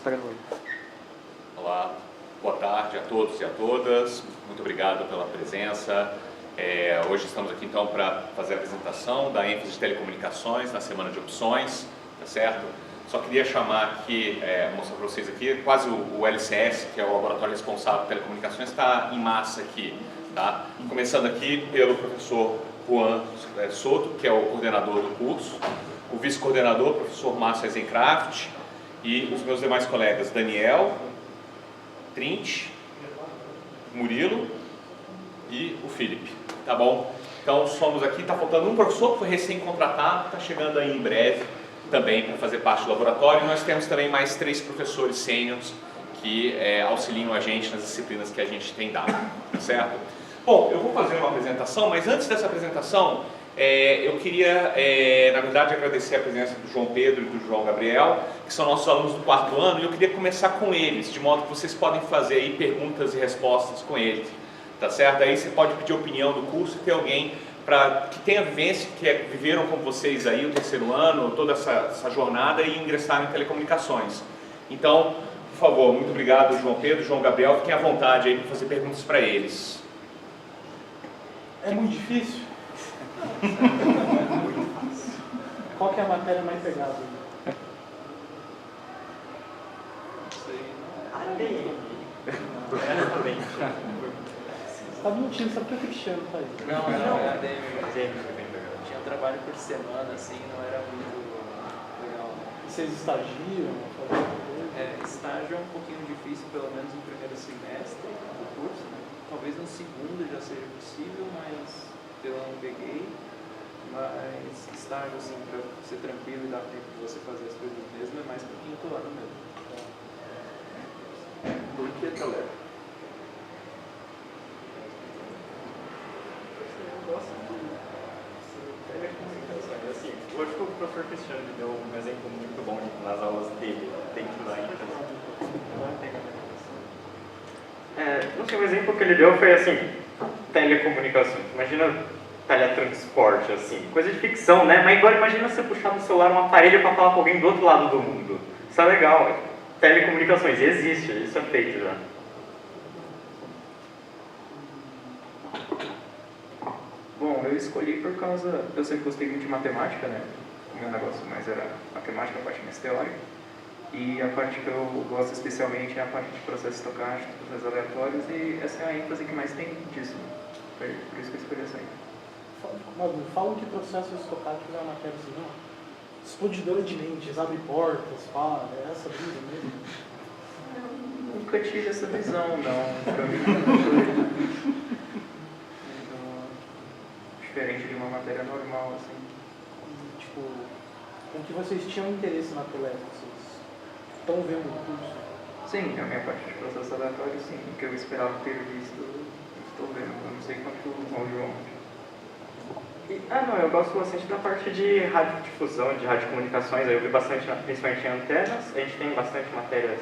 Tá gravando. Olá, boa tarde a todos e a todas. Muito obrigado pela presença. Hoje estamos aqui então para fazer a apresentação da ênfase de telecomunicações na semana de opções, tá certo? Só queria chamar aqui, mostrar para vocês aqui, quase o LCS, que é o Laboratório Responsável por Telecomunicações, está em massa aqui, tá? Começando aqui pelo professor Juan Soto, que é o coordenador do curso, o vice-coordenador, professor Márcio Eisencraft, e os meus demais colegas, Daniel, Trint, Murilo e o Felipe, tá bom? Então somos aqui, está faltando um professor que foi recém-contratado, está chegando aí em breve também para fazer parte do laboratório, e nós temos também mais 3 professores sêniores que auxiliam a gente nas disciplinas que a gente tem dado, tá certo? Bom, eu vou fazer uma apresentação, mas antes dessa apresentação, eu queria, na verdade, agradecer a presença do João Pedro e do João Gabriel, que são nossos alunos do 4º ano, e eu queria começar com eles, de modo que vocês podem fazer aí perguntas e respostas com eles, tá certo? Aí você pode pedir opinião do curso e ter alguém que tenha vivência, que viveram com vocês aí o 3º ano, toda essa jornada e ingressaram em telecomunicações. Então, por favor, muito obrigado, João Pedro, João Gabriel, fiquem à vontade aí para fazer perguntas para eles. É muito difícil? Qual que é a matéria mais pegada? Você tá mentindo, sabe o que o Cristiano faz? Não, é ADM. Tinha trabalho por semana, assim, não era muito legal. E vocês estagiam? Estágio é um pouquinho difícil, pelo menos no primeiro semestre do curso, né? Talvez no segundo já seja possível, mas eu não peguei. Mas estágio, assim, para ser tranquilo e dar tempo de você fazer as coisas mesmo, é mais pro 5º ano mesmo. Por que galera? Eu gosto de telecomunicações. Assim, hoje o professor Cristiano me deu um exemplo muito bom nas aulas dele, dentro da ênfase. Não sei, o exemplo que ele deu foi assim, telecomunicações. Imagina teletransporte, assim, coisa de ficção, né? Mas agora imagina você puxar no celular um aparelho para falar com alguém do outro lado do mundo. Isso é legal. Telecomunicações existe, isso é feito já. Bom, eu escolhi por causa... Eu sempre gostei muito de matemática, né? O meu negócio mais era matemática, a parte mais teórica. E a parte que eu gosto especialmente é a parte de processos estocásticos, processos aleatórios, e essa é a ênfase que mais tem disso. Foi por isso que eu escolhi essa ênfase. Falam que processos estocásticos é uma matéria assim, não? Explodidora de mentes, abre portas, fala, é essa brisa mesmo? Nunca tive essa visão, não. Diferente de uma matéria normal, assim. E, tipo, com que vocês tinham interesse na Telec? Vocês estão vendo o curso? Sim, a minha parte de processo aleatório, sim. O que eu esperava ter visto, eu estou vendo. Eu não sei quanto o João. Eu gosto bastante da parte de radiodifusão, de radiocomunicações. Eu vi bastante, principalmente em antenas. A gente tem bastante matérias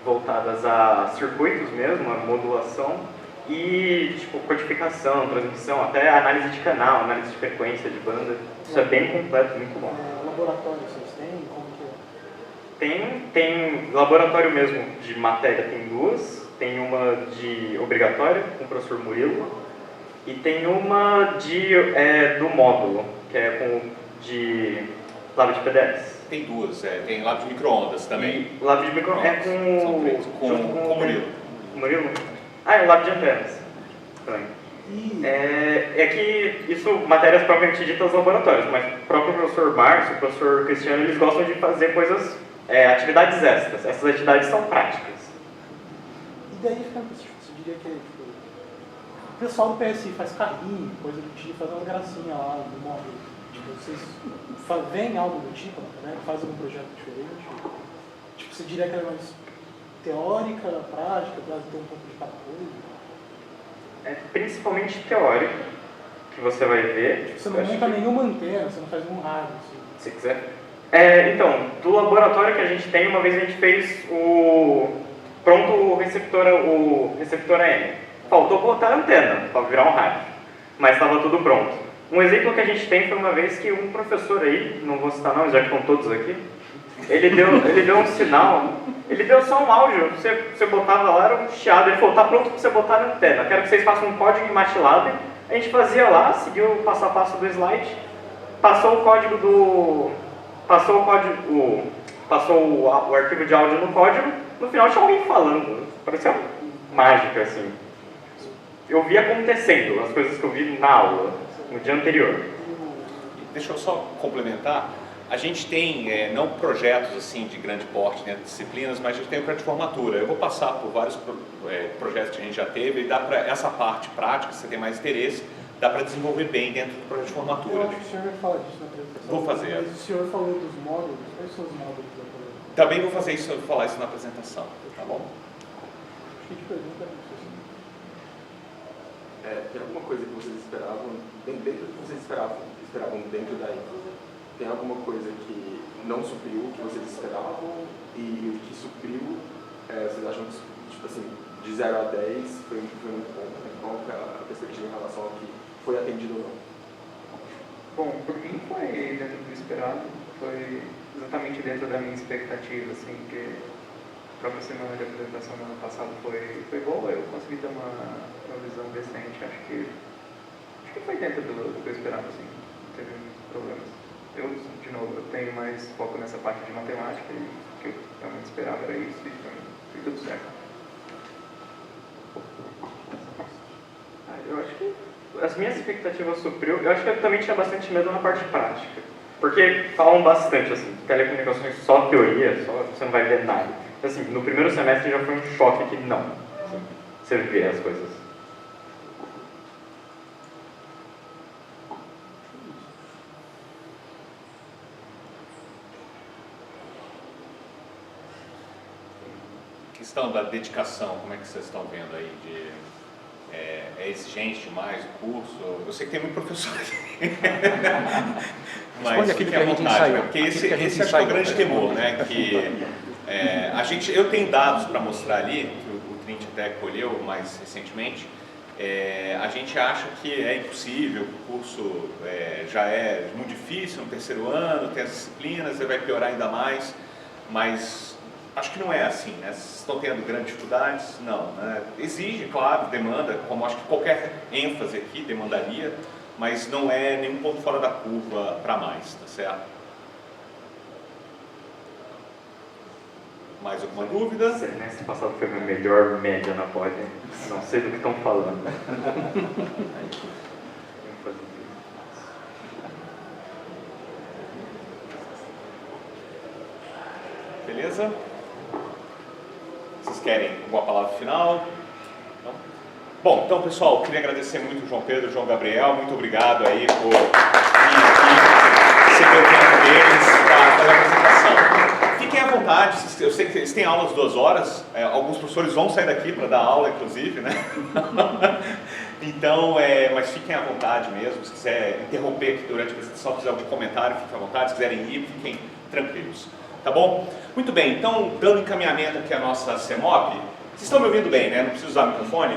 voltadas a circuitos mesmo, a modulação e tipo codificação, transmissão, até análise de canal, análise de frequência de banda. Isso é bem completo, muito bom. Laboratório vocês têm? Como que é? Tem laboratório mesmo de matéria, tem 2. Tem uma de obrigatória com o professor Murilo. E tem uma do módulo, que é de lab de PDFs. Tem 2, tem lab de micro-ondas também. E lab de micro-ondas é com o Murilo. Murilo? É o lab de antenas também. Que isso, matérias propriamente ditas laboratórios, mas o próprio professor Márcio, o professor Cristiano, eles gostam de fazer coisas, atividades extras. Essas atividades são práticas. E daí fica, você diria que o pessoal do PSI faz carrinho, coisa do tipo, faz uma gracinha lá no módulo. Tipo, vocês veem algo do tipo, né? Faz algum projeto diferente? Tipo, você diria que é mais teórica, prática, para ter um pouco de cada coisa? É principalmente teórico, que você vai ver. Tipo, você não monta nenhuma antena, você não faz nenhum rádio, assim. Se quiser. Então, do laboratório que a gente tem, uma vez a gente fez o receptor AM. Faltou botar a antena para virar um rádio, mas estava tudo pronto. Um exemplo que a gente tem foi uma vez que um professor aí, não vou citar nomes, já que estão todos aqui, ele deu um sinal Ele deu só um áudio, você botava lá, era um chiado, ele falou, tá pronto para você botar na antena, quero que vocês façam um código em MATLAB. A gente fazia lá, seguiu o passo a passo do slide, passou o código do... passou o arquivo de áudio no código, no final tinha alguém falando, parecia mágica, assim. Eu vi acontecendo as coisas que eu vi na aula, no dia anterior. Deixa eu só complementar. A gente tem, não projetos assim de grande porte dentro de disciplinas, mas a gente tem o projeto de formatura. Eu vou passar por vários projetos que a gente já teve e dá para essa parte prática, se você tem mais interesse, dá para desenvolver bem dentro do projeto de formatura. Eu acho que o senhor vai falar disso na apresentação. Vou fazer. Mas o senhor falou dos módulos, quais são os módulos da coisa? Também vou fazer isso, falar isso na apresentação, tá bom? Acho que a gente pergunta isso. Tem alguma coisa que vocês esperavam, dentro do que vocês esperavam dentro da ênfase? Tem alguma coisa que não supriu o que vocês esperavam e o que supriu, vocês acham que, tipo assim, de 0 a 10 foi muito bom? Né? Qual que é a perspectiva em relação ao que foi atendido ou não? Bom, por mim foi dentro do esperado, foi exatamente dentro da minha expectativa, assim, que a própria semana de apresentação no ano passado foi boa, eu consegui ter uma visão decente, acho que foi dentro do que eu esperava, assim, não teve muitos problemas. Eu, de novo, eu tenho mais foco nessa parte de matemática e o que eu realmente esperava era isso e foi tudo certo. Eu acho que as minhas expectativas supriu, eu acho que eu também tinha bastante medo na parte prática, porque falam bastante, assim, telecomunicações só teoria, só você não vai ver nada. Assim, no primeiro semestre já foi um choque que não, assim, você vê as coisas. Questão da dedicação, como é que vocês estão vendo aí? É exigente demais o curso? Eu sei que tem muito professor aqui. Mas fiquem à vontade, né? Porque esse acho que é o grande temor, né? Que, eu tenho dados para mostrar ali, que o Trint até colheu mais recentemente. A gente acha que é impossível, que o curso já é muito difícil no terceiro ano, tem as disciplinas, vai piorar ainda mais, mas acho que não é assim, né? Vocês estão tendo grandes dificuldades? Não, né? Exige, claro, demanda, como acho que qualquer ênfase aqui demandaria, mas não é nenhum ponto fora da curva para mais, tá certo? Mais alguma dúvida? O semestre passado foi a minha melhor média na pós, não sei do que estão falando. Beleza? Vocês querem alguma palavra final? Não? Bom, então pessoal, queria agradecer muito o João Pedro e o João Gabriel, muito obrigado aí por vir aqui, receber o tempo deles para fazer a apresentação. Fiquem à vontade, eu sei que eles têm aulas 2 horas, alguns professores vão sair daqui para dar aula, inclusive, né? Então, mas fiquem à vontade mesmo, se quiser interromper aqui durante a apresentação, fizer algum comentário, fiquem à vontade, se quiserem ir, fiquem tranquilos. Tá bom? Muito bem, então, dando encaminhamento aqui à nossa CEMOP, vocês estão me ouvindo bem, né? Não preciso usar o microfone?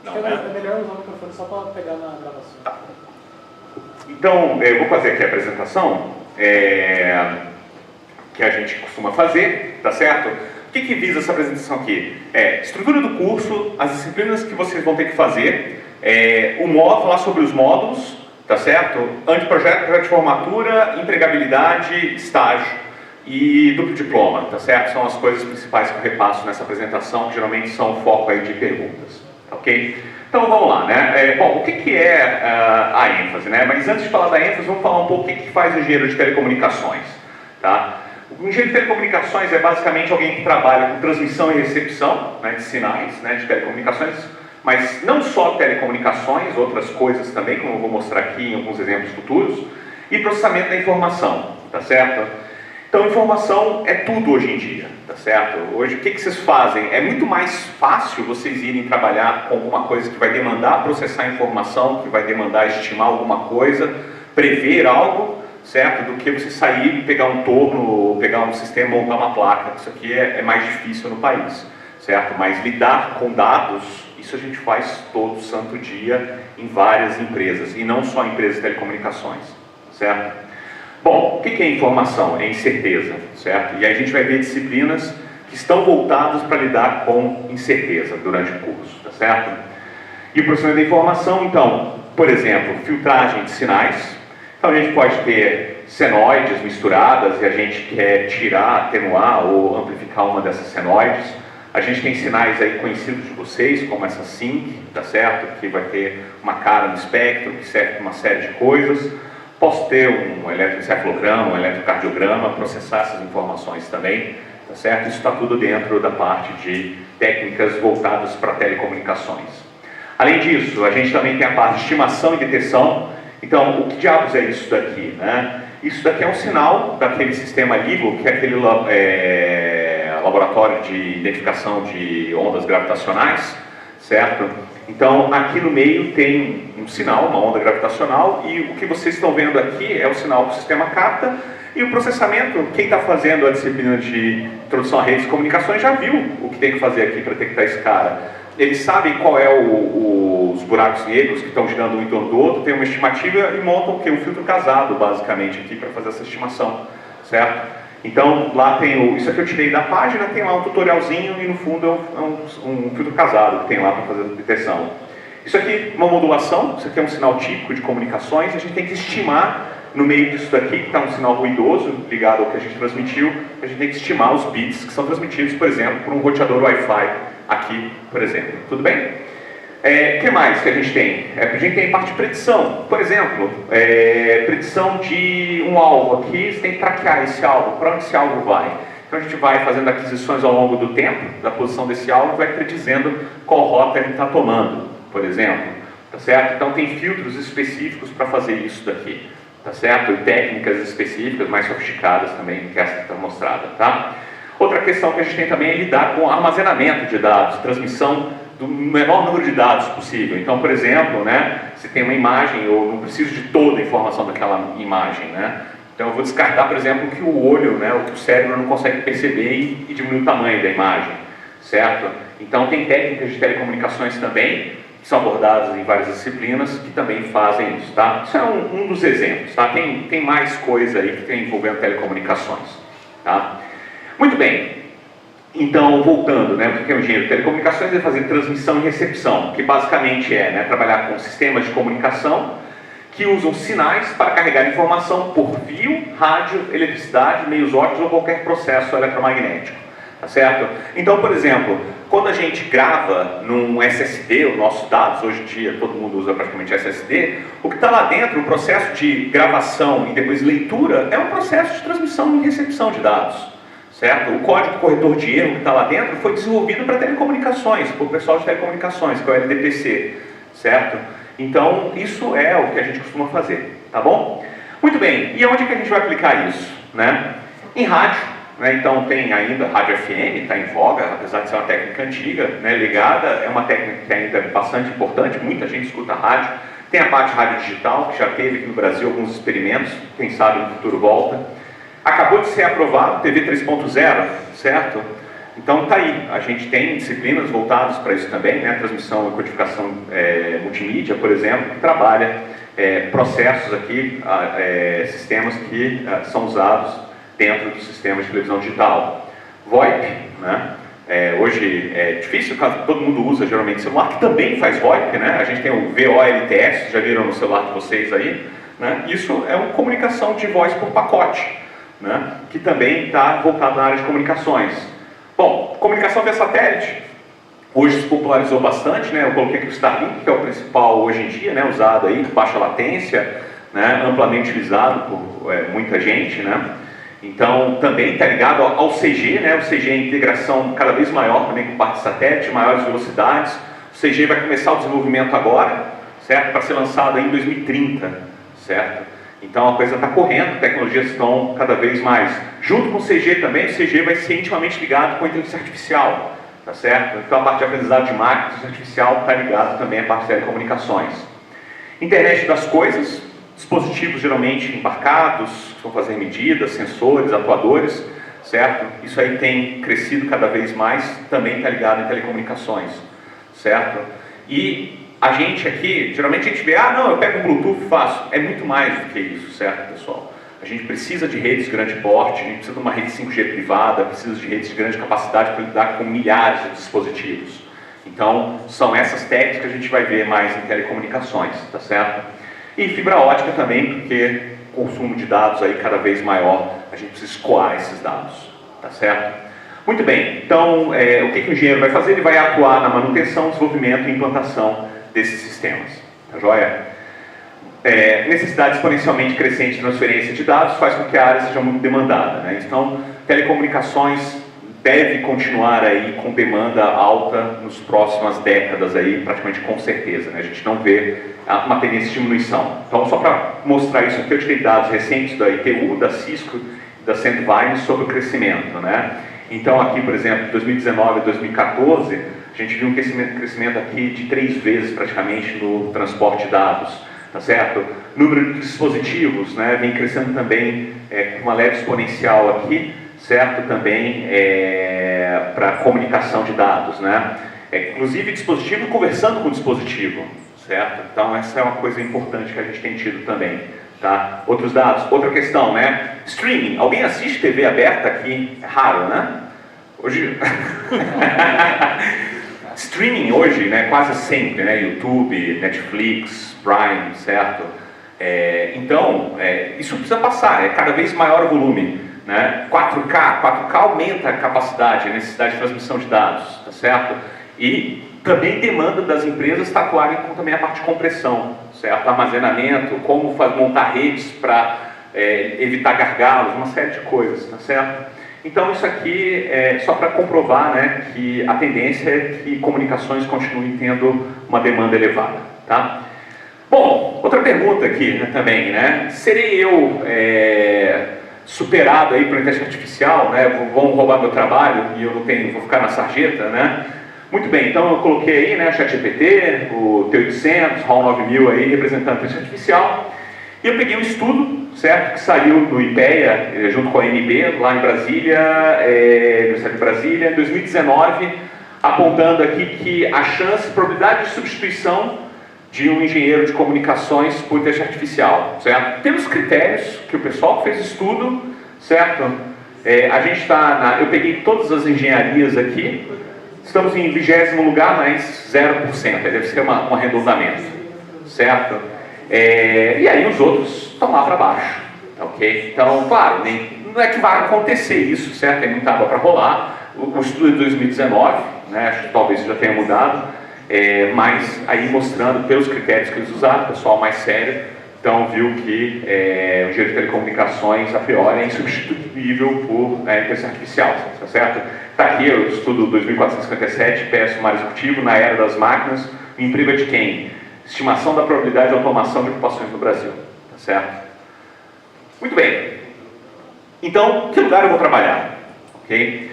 Não, Acho que né? é melhor usar o microfone só para pegar na gravação. Tá. Então, eu vou fazer aqui a apresentação que a gente costuma fazer, tá certo? O que visa essa apresentação aqui? Estrutura do curso, as disciplinas que vocês vão ter que fazer, falar sobre os módulos, tá certo? Anteprojeto, projeto de formatura, empregabilidade, estágio e duplo diploma, tá certo? São as coisas principais que eu repasso nessa apresentação, que geralmente são o foco aí de perguntas, ok? Então vamos lá, né? Bom, o que é a ênfase, né? Mas antes de falar da ênfase, vamos falar um pouco o que faz o engenheiro de telecomunicações, tá? O engenheiro de telecomunicações é basicamente alguém que trabalha com transmissão e recepção, né, de sinais, né, de telecomunicações, mas não só telecomunicações, outras coisas também, como eu vou mostrar aqui em alguns exemplos futuros, e processamento da informação, tá certo? Então, informação é tudo hoje em dia, tá certo? Hoje, o que vocês fazem? É muito mais fácil vocês irem trabalhar com alguma coisa que vai demandar processar informação, que vai demandar estimar alguma coisa, prever algo, certo? Do que você sair, pegar um torno, pegar um sistema, montar uma placa. Isso aqui é mais difícil no país, certo? Mas lidar com dados, isso a gente faz todo santo dia em várias empresas, e não só empresas de telecomunicações, certo? Bom, o que é informação? É incerteza, certo? E aí a gente vai ver disciplinas que estão voltados para lidar com incerteza durante o curso, tá certo? E o processamento da informação, então, por exemplo, filtragem de sinais. Então a gente pode ter senoides misturadas e a gente quer tirar, atenuar ou amplificar uma dessas senoides. A gente tem sinais aí conhecidos de vocês, como essa SYNC, tá certo? Que vai ter uma cara no espectro, que serve para uma série de coisas. Posso ter um eletroencefalograma, um eletrocardiograma, processar essas informações também, tá certo? Isso está tudo dentro da parte de técnicas voltadas para telecomunicações. Além disso, a gente também tem a parte de estimação e detecção. Então, o que diabos é isso daqui, né? Isso daqui é um sinal daquele sistema LIGO, que é aquele laboratório de identificação de ondas gravitacionais, certo? Então, aqui no meio tem um sinal, uma onda gravitacional, e o que vocês estão vendo aqui é o sinal que o sistema capta, e o processamento, quem está fazendo a disciplina de introdução a redes de comunicações já viu o que tem que fazer aqui para detectar esse cara. Eles sabem qual é os buracos negros que estão girando um em torno do outro, tem uma estimativa e montam o quê? Um filtro casado, basicamente, aqui para fazer essa estimação, certo? Então, lá tem isso aqui eu tirei da página, tem lá um tutorialzinho e no fundo é um filtro casado que tem lá para fazer a detecção. Isso aqui é uma modulação, isso aqui é um sinal típico de comunicações, a gente tem que estimar no meio disso daqui, que está um sinal ruidoso ligado ao que a gente transmitiu, a gente tem que estimar os bits que são transmitidos, por exemplo, por um roteador Wi-Fi aqui, por exemplo. Tudo bem? O que mais que a gente tem? A gente tem parte de predição. Por exemplo, predição de um alvo aqui, você tem que traquear esse alvo, para onde esse alvo vai. Então a gente vai fazendo aquisições ao longo do tempo, da posição desse alvo, e vai predizendo qual rota ele está tomando, por exemplo. Tá certo? Então tem filtros específicos para fazer isso daqui. Tá certo? E técnicas específicas, mais sofisticadas também, que essa que está mostrada, tá? Outra questão que a gente tem também é lidar com armazenamento de dados, transmissão do menor número de dados possível. Então, por exemplo, né, se tem uma imagem, eu não preciso de toda a informação daquela imagem, né? Então eu vou descartar, por exemplo, que o olho, né, o que o cérebro não consegue perceber e diminuir o tamanho da imagem, certo? Então tem técnicas de telecomunicações também, que são abordadas em várias disciplinas, que também fazem isso, tá? Isso é um dos exemplos, tá? Tem mais coisa aí que tem envolvendo telecomunicações, tá? Muito bem. Então, voltando, né, o que é um engenheiro de telecomunicações? É fazer transmissão e recepção, que basicamente é, né, trabalhar com sistemas de comunicação que usam sinais para carregar informação por fio, rádio, eletricidade, meios ópticos ou qualquer processo eletromagnético, tá certo? Então, por exemplo, quando a gente grava num SSD os nossos dados, hoje em dia todo mundo usa praticamente SSD, o que está lá dentro, o processo de gravação e depois leitura, é um processo de transmissão e recepção de dados. Certo? O código corretor de erro que está lá dentro foi desenvolvido para telecomunicações, por pessoal de telecomunicações, que é o LDPC, certo? Então, isso é o que a gente costuma fazer, tá bom? Muito bem, e onde que a gente vai aplicar isso? Né? Em rádio, né? Então tem ainda rádio FM, está em voga, apesar de ser uma técnica antiga, né? Ligada, é uma técnica que ainda é bastante importante, muita gente escuta rádio. Tem a parte de rádio digital, que já teve aqui no Brasil alguns experimentos, quem sabe no futuro volta. Acabou de ser aprovado TV 3.0, certo? Então tá aí, a gente tem disciplinas voltadas para isso também, né? Transmissão e codificação multimídia, por exemplo, que trabalha processos aqui, sistemas que são usados dentro do sistema de televisão digital. VoIP, né? Hoje é difícil, todo mundo usa geralmente celular, que também faz VoIP, né? A gente tem o VoLTS, já viram no celular de vocês aí, né? Isso é uma comunicação de voz por pacote. Né, que também está voltado na área de comunicações. Bom, comunicação via satélite, hoje se popularizou bastante, né, eu coloquei aqui o Starlink, que é o principal hoje em dia, né, usado aí, baixa latência, né, amplamente utilizado por muita gente, né, então também está ligado ao CG, né, o CG é integração cada vez maior também com parte de satélite, maiores velocidades, o CG vai começar o desenvolvimento agora, certo, para ser lançado em 2030, certo? Então a coisa está correndo, tecnologias estão cada vez mais. Junto com o CG também, o CG vai ser intimamente ligado com a inteligência artificial, tá certo? Então a parte de aprendizado de máquina, inteligência artificial está ligado também à parte de telecomunicações. Internet das coisas, dispositivos geralmente embarcados, que vão fazer medidas, sensores, atuadores, certo? Isso aí tem crescido cada vez mais, também está ligado em telecomunicações, certo? E a gente aqui, geralmente a gente vê, não, eu pego um Bluetooth e faço. É muito mais do que isso, certo, pessoal? A gente precisa de redes de grande porte, a gente precisa de uma rede 5G privada, precisa de redes de grande capacidade para lidar com milhares de dispositivos. Então, são essas técnicas que a gente vai ver mais em telecomunicações, tá certo? E fibra ótica também, porque o consumo de dados aí cada vez maior, a gente precisa escoar esses dados, tá certo? Muito bem, então, o que o engenheiro vai fazer? Ele vai atuar na manutenção, desenvolvimento e implantação desses sistemas, tá joia? Necessidade exponencialmente crescente de transferência de dados faz com que a área seja muito demandada, né? Então, telecomunicações deve continuar aí com demanda alta nas próximas décadas aí, praticamente com certeza, né? A gente não vê uma tendência de diminuição. Então, só para mostrar isso aqui, eu tirei dados recentes da ITU, da Cisco, da Sandvine sobre o crescimento, né? Então, aqui, por exemplo, de 2019 a 2014, a gente viu um crescimento aqui de 3 vezes praticamente no transporte de dados. Tá certo? Número de dispositivos, né, vem crescendo também com uma leve exponencial aqui, certo? Também para comunicação de dados, né? Inclusive dispositivo conversando com dispositivo, certo? Então essa é uma coisa importante que a gente tem tido também, tá? Outros dados, outra questão, né? Streaming. Alguém assiste TV aberta aqui? É raro, né? Hoje... Streaming hoje, né, quase sempre, né, YouTube, Netflix, Prime, certo? Então, isso precisa passar, cada vez maior o volume, né? 4K aumenta a capacidade, a necessidade de transmissão de dados, tá certo? E também demanda das empresas atuarem com também a parte de compressão, certo? Armazenamento, como montar redes para evitar gargalos, uma série de coisas, tá certo? Então isso aqui é só para comprovar, né, que a tendência é que comunicações continuem tendo uma demanda elevada, tá? Bom, outra pergunta aqui, né, também, né? Serei eu superado aí pela inteligência artificial, né? Vão roubar meu trabalho e eu não tenho, vou ficar na sarjeta, né? Muito bem, então eu coloquei aí, né, o ChatGPT, o T800, HAL 9000 aí representando a inteligência artificial. E eu peguei um estudo, certo, que saiu do IPEA, junto com a ANB, lá em Brasília, Universidade de Brasília, em 2019, apontando aqui que a probabilidade de substituição de um engenheiro de comunicações por inteligência artificial, certo? Pelos critérios que o pessoal que fez estudo, certo? A gente está, eu peguei todas as engenharias aqui, estamos em 20º lugar, mas 0%, deve ser um arredondamento, certo? E aí os outros estão lá para baixo, ok? Então, claro, não é que vai acontecer isso, certo? Tem muita água para rolar. O estudo é de 2019, né? Acho que talvez já tenha mudado, mas aí mostrando pelos critérios que eles usaram, o pessoal mais sério, então viu que o engenheiro de telecomunicações, a priori, é insubstituível por inteligência artificial, tá certo? Está aqui o estudo 2457, PS Sumário Executivo, na era das máquinas, o emprego é de quem? Estimação da probabilidade de automação de ocupações no Brasil, tá certo? Muito bem. Então, que lugar eu vou trabalhar? Ok?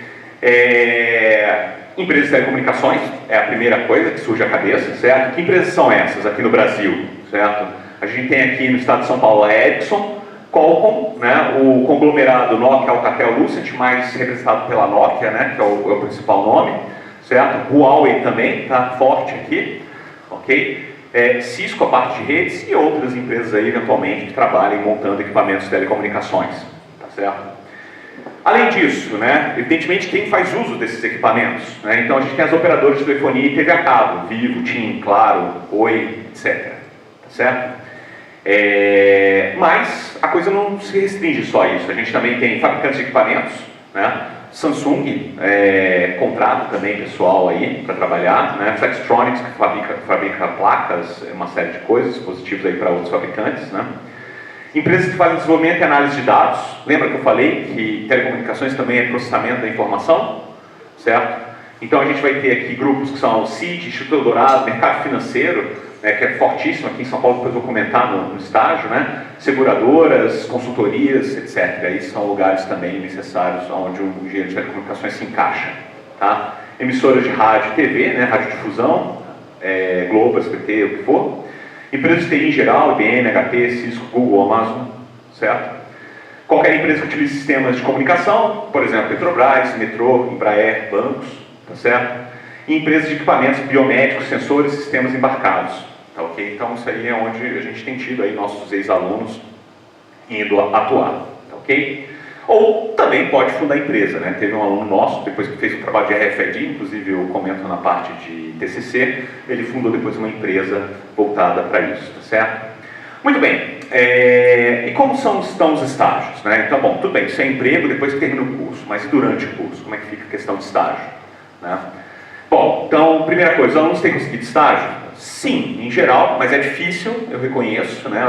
Empresas de telecomunicações é a primeira coisa que surge à cabeça, certo? Que empresas são essas aqui no Brasil, certo? A gente tem aqui no estado de São Paulo a Ericsson, Qualcomm, né? O conglomerado Nokia, Alcatel, Lucent, mais representado pela Nokia, né? Que é o principal nome, certo? Huawei também está forte aqui, ok? Cisco, a parte de redes, e outras empresas aí, eventualmente, que trabalhem montando equipamentos de telecomunicações, tá certo? Além disso, né, evidentemente, quem faz uso desses equipamentos, né? Então, a gente tem as operadoras de telefonia e TV a cabo, Vivo, TIM, Claro, Oi, etc, tá certo? Mas a coisa não se restringe só a isso, a gente também tem fabricantes de equipamentos, né? Samsung contrata também pessoal aí para trabalhar, né? Flextronics, que fabrica placas, uma série de coisas, dispositivos aí para outros fabricantes, né? Empresas que fazem desenvolvimento e análise de dados. Lembra que eu falei que telecomunicações também é processamento da informação, certo? Então a gente vai ter aqui grupos que são o CIT, Instituto Eldorado, Mercado Financeiro, né, que é fortíssimo aqui em São Paulo, depois eu vou comentar no estágio, né? Seguradoras, consultorias, etc. Aí são lugares também necessários onde o engenheiro de telecomunicações se encaixa, tá? Emissoras de rádio e TV, né? Radiodifusão, Globo, SBT, o que for. Empresas de TI em geral, IBM, HP, Cisco, Google, Amazon, certo? Qualquer empresa que utilize sistemas de comunicação, por exemplo, Petrobras, Metrô, Embraer, bancos, tá certo? E empresas de equipamentos biomédicos, sensores e sistemas embarcados, tá ok? Então isso aí é onde a gente tem tido aí nossos ex-alunos indo atuar. ok? Ou também pode fundar empresa, né? Teve um aluno nosso, depois que fez um trabalho de RFID, inclusive eu comento na parte de TCC, ele fundou depois uma empresa voltada para isso, tá certo? Muito bem, e como estão os estágios, né? Então, bom, tudo bem, isso é emprego depois que termina o curso, mas e durante o curso, como é que fica a questão de estágio, né? Bom, então, primeira coisa, os alunos têm conseguido estágio? Sim, em geral, mas é difícil, eu reconheço, né?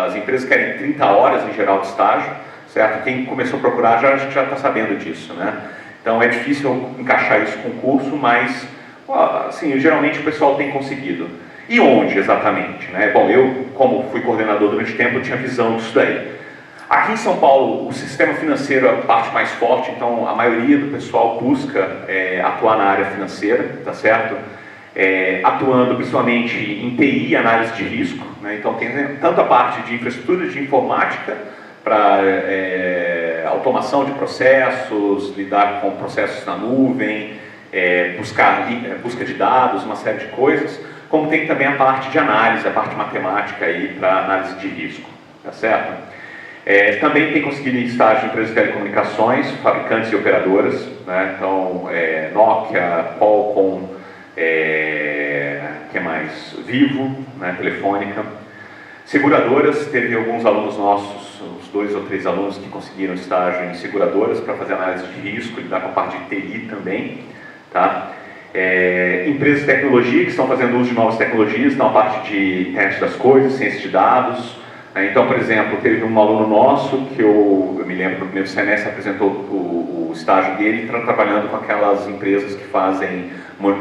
As empresas querem 30 horas em geral de estágio, certo? Quem começou a procurar já está sabendo disso, né? Então é difícil encaixar isso com o curso, mas assim, geralmente o pessoal tem conseguido. E onde exatamente, né? Bom, eu, como fui coordenador durante tempo, eu tinha visão disso daí. Aqui em São Paulo, o sistema financeiro é a parte mais forte, então a maioria do pessoal busca atuar na área financeira, tá certo? Atuando principalmente em TI, análise de risco, né? Então tem tanto a parte de infraestrutura de informática, para automação de processos, lidar com processos na nuvem, busca de dados, uma série de coisas, como tem também a parte de análise, a parte matemática aí para análise de risco, tá certo? Também tem conseguido estágio em empresas de telecomunicações, fabricantes e operadoras, né? Então Nokia, Qualcomm, que mais? Vivo, né? Telefônica. Seguradoras, teve alguns alunos nossos, uns 2 ou 3 alunos que conseguiram estágio em seguradoras para fazer análise de risco, lidar com a parte de TI também, tá? Empresas de tecnologia que estão fazendo uso de novas tecnologias, então a parte de internet das coisas, ciência de dados, né? Então, por exemplo, teve um aluno nosso que eu me lembro no primeiro semestre apresentou o estágio dele, trabalhando com aquelas empresas que fazem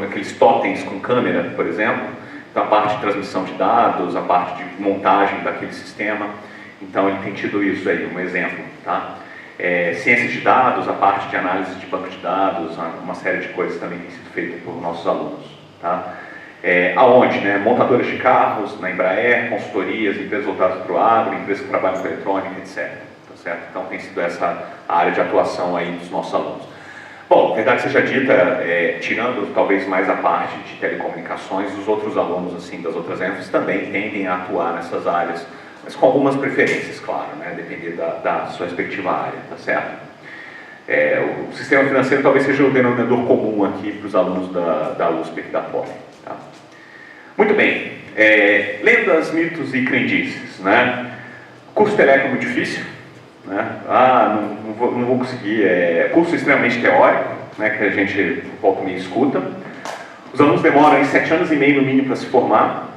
aqueles totens com câmera, por exemplo. Então, a parte de transmissão de dados, a parte de montagem daquele sistema. Então, ele tem tido isso aí, um exemplo, tá? Ciências de dados, a parte de análise de banco de dados, uma série de coisas também tem sido feita por nossos alunos, tá? Aonde, né? Montadoras de carros, na Embraer, consultorias, empresas voltadas para o agro, empresas que trabalham com eletrônica, etc. Tá certo? Então, tem sido essa a área de atuação aí dos nossos alunos. Bom, verdade seja dita, tirando talvez mais a parte de telecomunicações, os outros alunos assim, das outras ênfases também tendem a atuar nessas áreas, mas com algumas preferências, claro, né? Depender da sua respectiva área, tá certo? O sistema financeiro talvez seja o denominador comum aqui para os alunos da USP e da Poli. Tá? Muito bem, lendas, mitos e crendices, né? Curso telécomo é muito difícil. Né? Não vou conseguir, curso extremamente teórico, né, que a gente volta e meia escuta. Os alunos demoram 7 anos e meio no mínimo para se formar.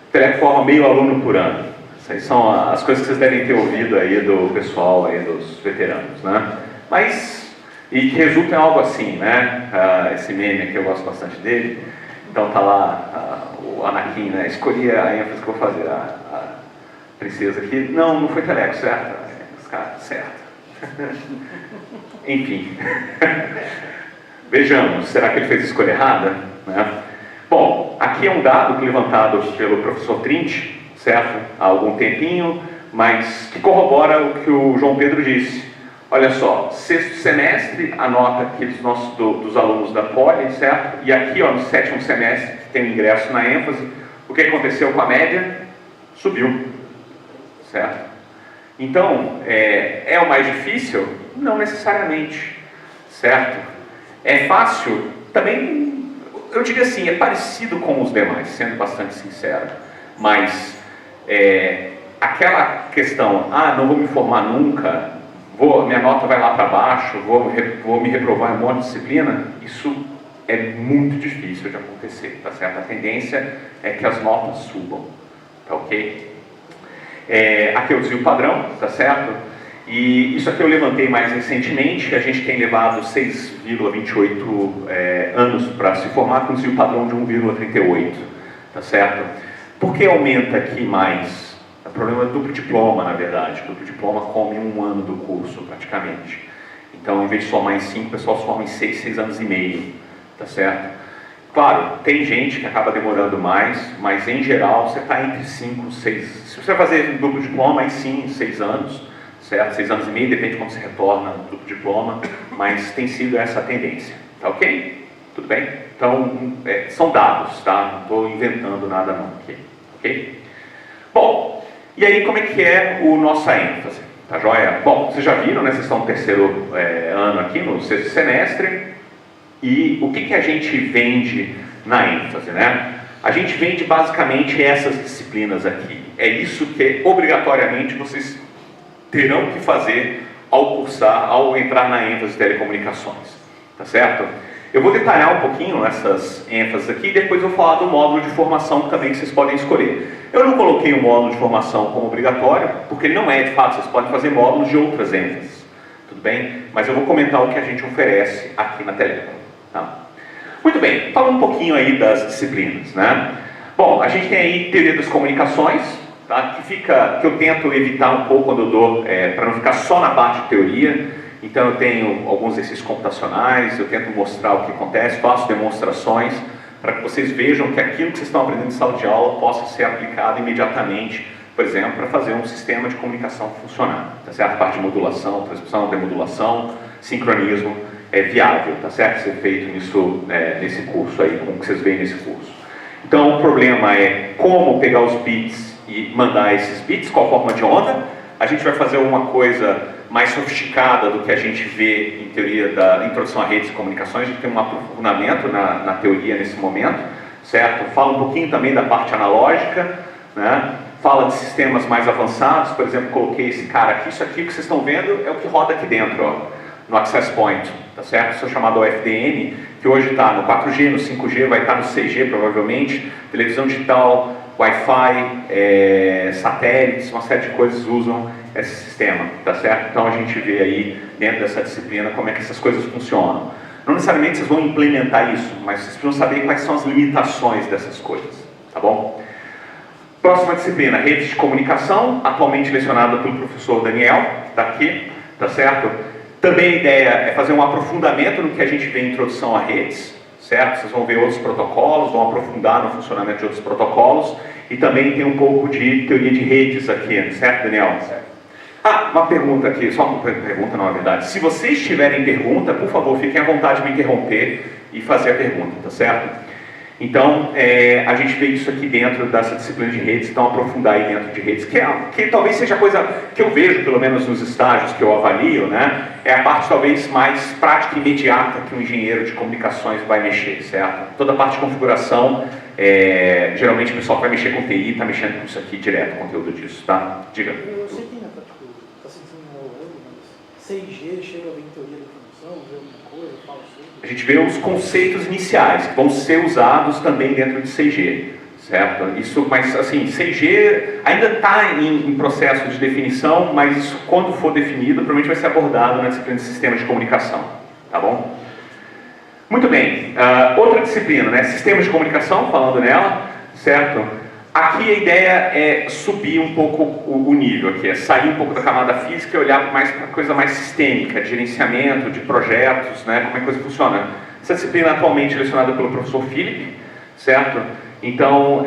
O Teleco forma meio aluno por ano. Essas são as coisas que vocês devem ter ouvido aí do pessoal, aí, dos veteranos, né? Mas, e que resulta em algo assim, né? Esse meme aqui eu gosto bastante dele. Então tá lá o Anakin, né? Escolhi a ênfase que eu vou fazer, a princesa aqui. Não foi Teleco, certo? Certo. Enfim. Vejamos, será que ele fez a escolha errada? Né? Bom, aqui é um dado levantado pelo professor Trinti, certo? Há algum tempinho, mas que corrobora o que o João Pedro disse. Olha só, 6º semestre, a nota aqui dos alunos da Poli, certo? E aqui, ó, no 7º semestre, que tem o ingresso na ênfase, o que aconteceu com a média? Subiu, certo? Então, é o mais difícil? Não necessariamente, certo? É fácil? Também, eu diria assim, é parecido com os demais, sendo bastante sincero. Mas, aquela questão, não vou me formar nunca, minha nota vai lá para baixo, vou me reprovar em um monte de disciplina, isso é muito difícil de acontecer, tá certo? A tendência é que as notas subam, tá ok? Aqui é o desvio padrão, tá certo? E isso aqui eu levantei mais recentemente, a gente tem levado 6,28 anos para se formar com desvio padrão de 1,38, tá certo? Por que aumenta aqui mais? O problema é duplo diploma, na verdade. O duplo diploma come 1 ano do curso, praticamente. Então, em vez de somar em 5, o pessoal soma em 6 anos e meio, tá certo? Claro, tem gente que acaba demorando mais, mas em geral você está entre 5 e 6. Se você vai fazer duplo diploma, aí sim, 6 anos, certo? 6 anos e meio, depende de quando você retorna no duplo diploma, mas tem sido essa a tendência, tá ok? Tudo bem? Então, são dados, tá? Não estou inventando nada não aqui, ok? Bom, e aí como é que é a nossa ênfase, Tá joia? Bom, vocês já viram, né? Vocês estão no terceiro ano aqui, no sexto semestre. E o que a gente vende na ênfase, né? A gente vende basicamente essas disciplinas aqui. É isso que obrigatoriamente vocês terão que fazer ao cursar, ao entrar na ênfase de telecomunicações. Tá certo? Eu vou detalhar um pouquinho essas ênfases aqui e depois eu vou falar do módulo de formação também que vocês podem escolher. Eu não coloquei o módulo de formação como obrigatório, porque ele não é de fato, vocês podem fazer módulos de outras ênfases. Tudo bem? Mas eu vou comentar o que a gente oferece aqui na Telecom. Tá? Muito bem, falando um pouquinho aí das disciplinas, né? Bom, a gente tem aí teoria das comunicações, tá? que eu tento evitar um pouco quando eu dou, para não ficar só na parte de teoria. Então eu tenho alguns exercícios computacionais, eu tento mostrar o que acontece, faço demonstrações para que vocês vejam que aquilo que vocês estão aprendendo em sala de aula possa ser aplicado imediatamente, por exemplo, para fazer um sistema de comunicação funcionar, tá certo? A parte de modulação, transmissão, demodulação, sincronismo é viável, tá certo? Ser feito nisso, nesse curso aí, como que vocês veem nesse curso. Então o problema é como pegar os bits e mandar esses bits, qual forma de onda. A gente vai fazer uma coisa mais sofisticada do que a gente vê em teoria da introdução a redes de comunicações. A gente tem um aprofundamento na teoria nesse momento, certo? Fala um pouquinho também da parte analógica, né? Fala de sistemas mais avançados, por exemplo, coloquei esse cara aqui, isso aqui que vocês estão vendo é o que roda aqui dentro, ó, no Access Point, tá certo? Isso é chamado OFDM, que hoje está no 4G, no 5G, vai estar no 6G provavelmente, televisão digital, Wi-Fi, satélites, uma série de coisas usam esse sistema, tá certo? Então a gente vê aí dentro dessa disciplina como é que essas coisas funcionam. Não necessariamente vocês vão implementar isso, mas vocês precisam saber quais são as limitações dessas coisas, tá bom? Próxima disciplina, redes de comunicação, atualmente lecionada pelo professor Daniel, que está aqui, tá certo? Também a ideia é fazer um aprofundamento no que a gente vê em introdução a redes, certo? Vocês vão ver outros protocolos, vão aprofundar no funcionamento de outros protocolos e também tem um pouco de teoria de redes aqui, certo, Daniel? Certo. Ah, uma pergunta aqui, só uma pergunta não, é verdade. Se vocês tiverem pergunta, por favor, fiquem à vontade de me interromper e fazer a pergunta, tá certo? Então, a gente vê isso aqui dentro dessa disciplina de redes, então aprofundar aí dentro de redes, que talvez seja a coisa que eu vejo, pelo menos nos estágios que eu avalio, né? É a parte talvez mais prática e imediata que um engenheiro de comunicações vai mexer, certo? Toda a parte de configuração, geralmente o pessoal que vai mexer com TI está mexendo com isso aqui direto, o conteúdo disso, tá? Diga. Eu sei que está se desenvolvendo, mas 6G chega a ver em teoria da informação, ver alguma coisa, fala sobre. A gente vê os conceitos iniciais que vão ser usados também dentro de 6G, certo? Isso, mas assim, 6G ainda está em processo de definição, mas isso quando for definido, provavelmente vai ser abordado na disciplina de sistemas de comunicação, tá bom? Muito bem, outra disciplina, né? Sistemas de comunicação, falando nela, certo? Aqui a ideia é subir um pouco o nível, aqui, é sair um pouco da camada física e olhar mais para coisa mais sistêmica, de gerenciamento, de projetos, né, como é que a coisa funciona. Essa disciplina atualmente é lecionada pelo professor Philip, certo? Então,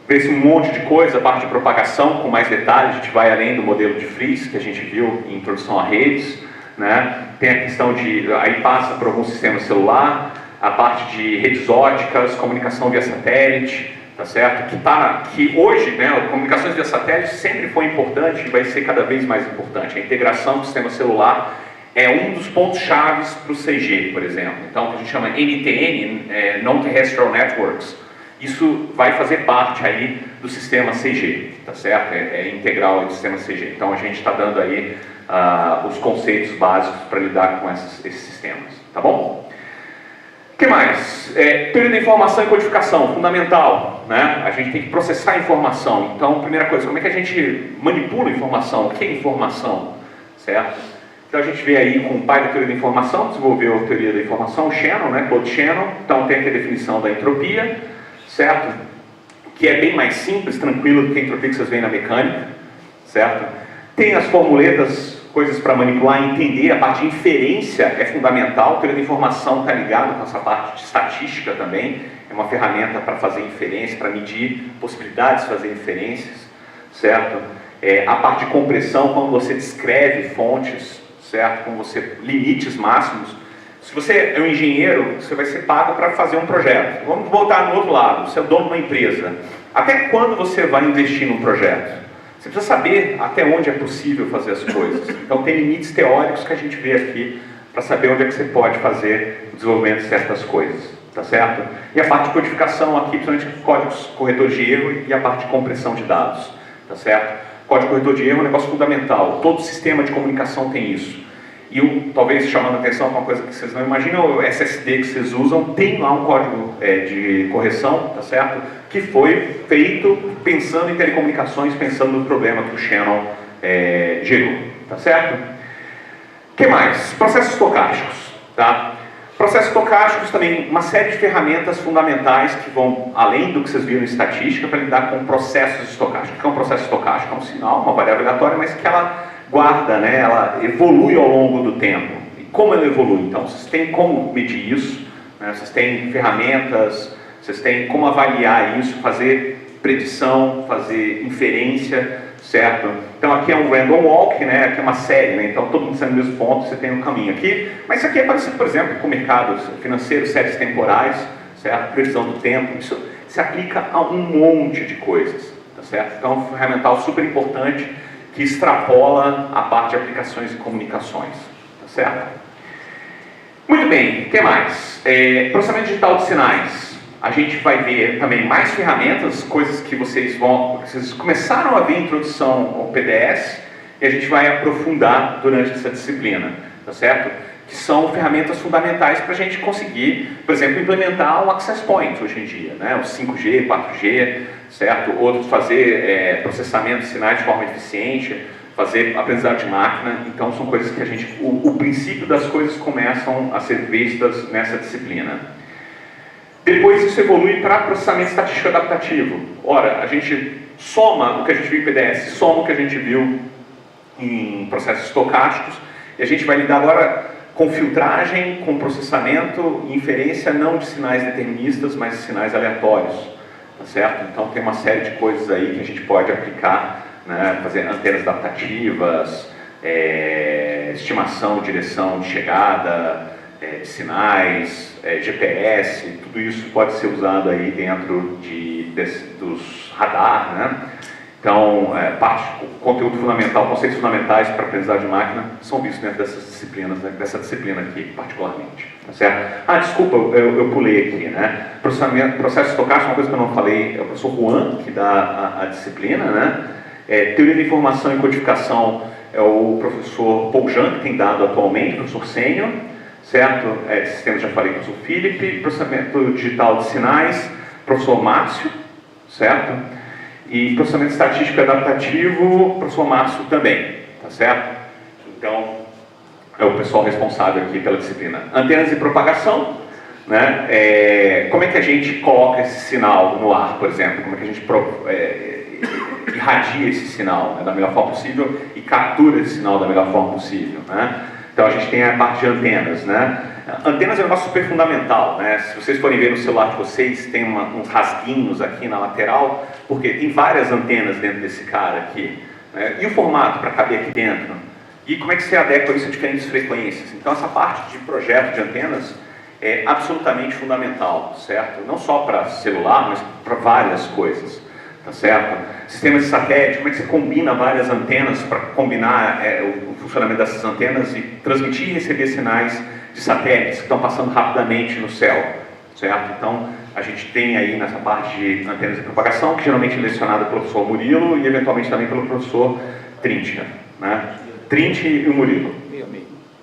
vê-se um monte de coisa, a parte de propagação com mais detalhes, a gente vai além do modelo de Fries, que a gente viu em introdução a redes, né? Tem a questão de, aí passa por algum sistema celular, a parte de redes óticas, comunicação via satélite, tá certo? Que hoje, né, comunicações via satélite sempre foi importante e vai ser cada vez mais importante. A integração do sistema celular é um dos pontos chaves para o 6G, por exemplo. Então, o que a gente chama NTN, Non-Terrestrial Networks, isso vai fazer parte aí do sistema 6G, tá certo? É integral do sistema 6G. Então, a gente está dando aí os conceitos básicos para lidar com esses sistemas, tá bom? O que mais? Teoria da informação e codificação, fundamental, né? A gente tem que processar a informação. Então, primeira coisa, como é que a gente manipula a informação? O que é informação? Certo? Então, a gente vê aí com o pai da teoria da informação, desenvolveu a teoria da informação, o Shannon, né? Claude Shannon. Então, tem aqui a definição da entropia, certo? Que é bem mais simples, tranquilo do que a entropia que vocês veem na mecânica, certo? Tem as formuletas, coisas para manipular e entender, a parte de inferência é fundamental, a teoria da informação está ligada com essa parte de estatística também, é uma ferramenta para fazer inferência, para medir possibilidades de fazer inferências, certo? A parte de compressão, quando você descreve fontes, certo? Quando você limites máximos. Se você é um engenheiro, você vai ser pago para fazer um projeto. Vamos voltar no outro lado, você é o dono de uma empresa. Até quando você vai investir num projeto? Você precisa saber até onde é possível fazer as coisas. Então tem limites teóricos que a gente vê aqui para saber onde é que você pode fazer o desenvolvimento de certas coisas, tá certo? E a parte de codificação aqui, principalmente códigos corretor de erro e a parte de compressão de dados, tá certo? Código corretor de erro é um negócio fundamental, todo sistema de comunicação tem isso. E talvez chamando a atenção para uma coisa que vocês não imaginam, o SSD que vocês usam tem lá um código de correção, tá certo? Que foi feito pensando em telecomunicações, pensando no problema que o Shannon gerou, tá certo? O que mais? Processos estocásticos, tá? Processos estocásticos também, uma série de ferramentas fundamentais que vão além do que vocês viram em estatística para lidar com processos estocásticos. O que é um processo estocástico? É um sinal, uma variável aleatória, mas que ela guarda, né? Ela evolui ao longo do tempo. E como ela evolui? Então, vocês têm como medir isso, né? Vocês têm ferramentas, vocês têm como avaliar isso, fazer predição, fazer inferência, certo? Então aqui é um random walk, né? Aqui é uma série, né? Então todo mundo sai no mesmo ponto, você tem um caminho aqui. Mas isso aqui é parecido, por exemplo, com mercados financeiros, séries temporais, certo? Previsão do tempo. Isso se aplica a um monte de coisas, tá certo? Então é um ferramental super importante que extrapola a parte de aplicações e comunicações, tá certo? Muito bem, o que mais? Processamento digital de sinais. A gente vai ver também mais ferramentas, coisas que vocês começaram a ver introdução ao PDS e a gente vai aprofundar durante essa disciplina, tá certo? Que são ferramentas fundamentais para a gente conseguir, por exemplo, implementar o Access Point hoje em dia, né? O 5G, 4G, certo? Outros fazer processamento de sinais de forma eficiente, fazer aprendizado de máquina. Então são coisas que a gente, o princípio das coisas começam a ser vistas nessa disciplina. Depois isso evolui para processamento estatístico adaptativo. Ora, a gente soma o que a gente viu em PDS, soma o que a gente viu em processos estocásticos, e a gente vai lidar agora com filtragem, com processamento e inferência não de sinais deterministas, mas de sinais aleatórios, tá certo? Então tem uma série de coisas aí que a gente pode aplicar, né? Fazer antenas adaptativas, estimação, direção de chegada, de sinais, GPS, tudo isso pode ser usado aí dentro dos radar, né? Então, conteúdo fundamental, conceitos fundamentais para aprendizagem de máquina são vistos dentro dessas disciplinas, né? Dessa disciplina aqui, particularmente, tá certo? Ah, desculpa, eu pulei aqui, né? Processo estocástico, uma coisa que eu não falei, é o professor Juan, que dá a disciplina, né? Teoria da informação e codificação é o professor Paul Jean, que tem dado atualmente, professor sênior, certo? Sistemas, já falei com o professor Felipe. Processamento digital de sinais, professor Márcio, certo? E processamento estatístico adaptativo, professor Márcio também, tá certo? Então, é o pessoal responsável aqui pela disciplina. Antenas de propagação, né? Como é que a gente coloca esse sinal no ar, por exemplo? Como é que a gente irradia esse sinal, né, da melhor forma possível e captura esse sinal da melhor forma possível, né? Então a gente tem a parte de antenas, né? Antenas é um negócio super fundamental, né? Se vocês forem ver no celular de vocês, tem uns rasguinhos aqui na lateral, porque tem várias antenas dentro desse cara aqui, né? E o formato para caber aqui dentro? E como é que você adequa isso a diferentes frequências? Então essa parte de projeto de antenas é absolutamente fundamental, certo? Não só para celular, mas para várias coisas, tá certo? Sistemas de satélite, como é que você combina várias antenas para combinar o funcionamento dessas antenas e transmitir e receber sinais de satélites que estão passando rapidamente no céu, certo? Então, a gente tem aí nessa parte de antenas de propagação, que geralmente é lecionada pelo professor Murilo e eventualmente também pelo professor Trintia, né? Trinti e o Murilo.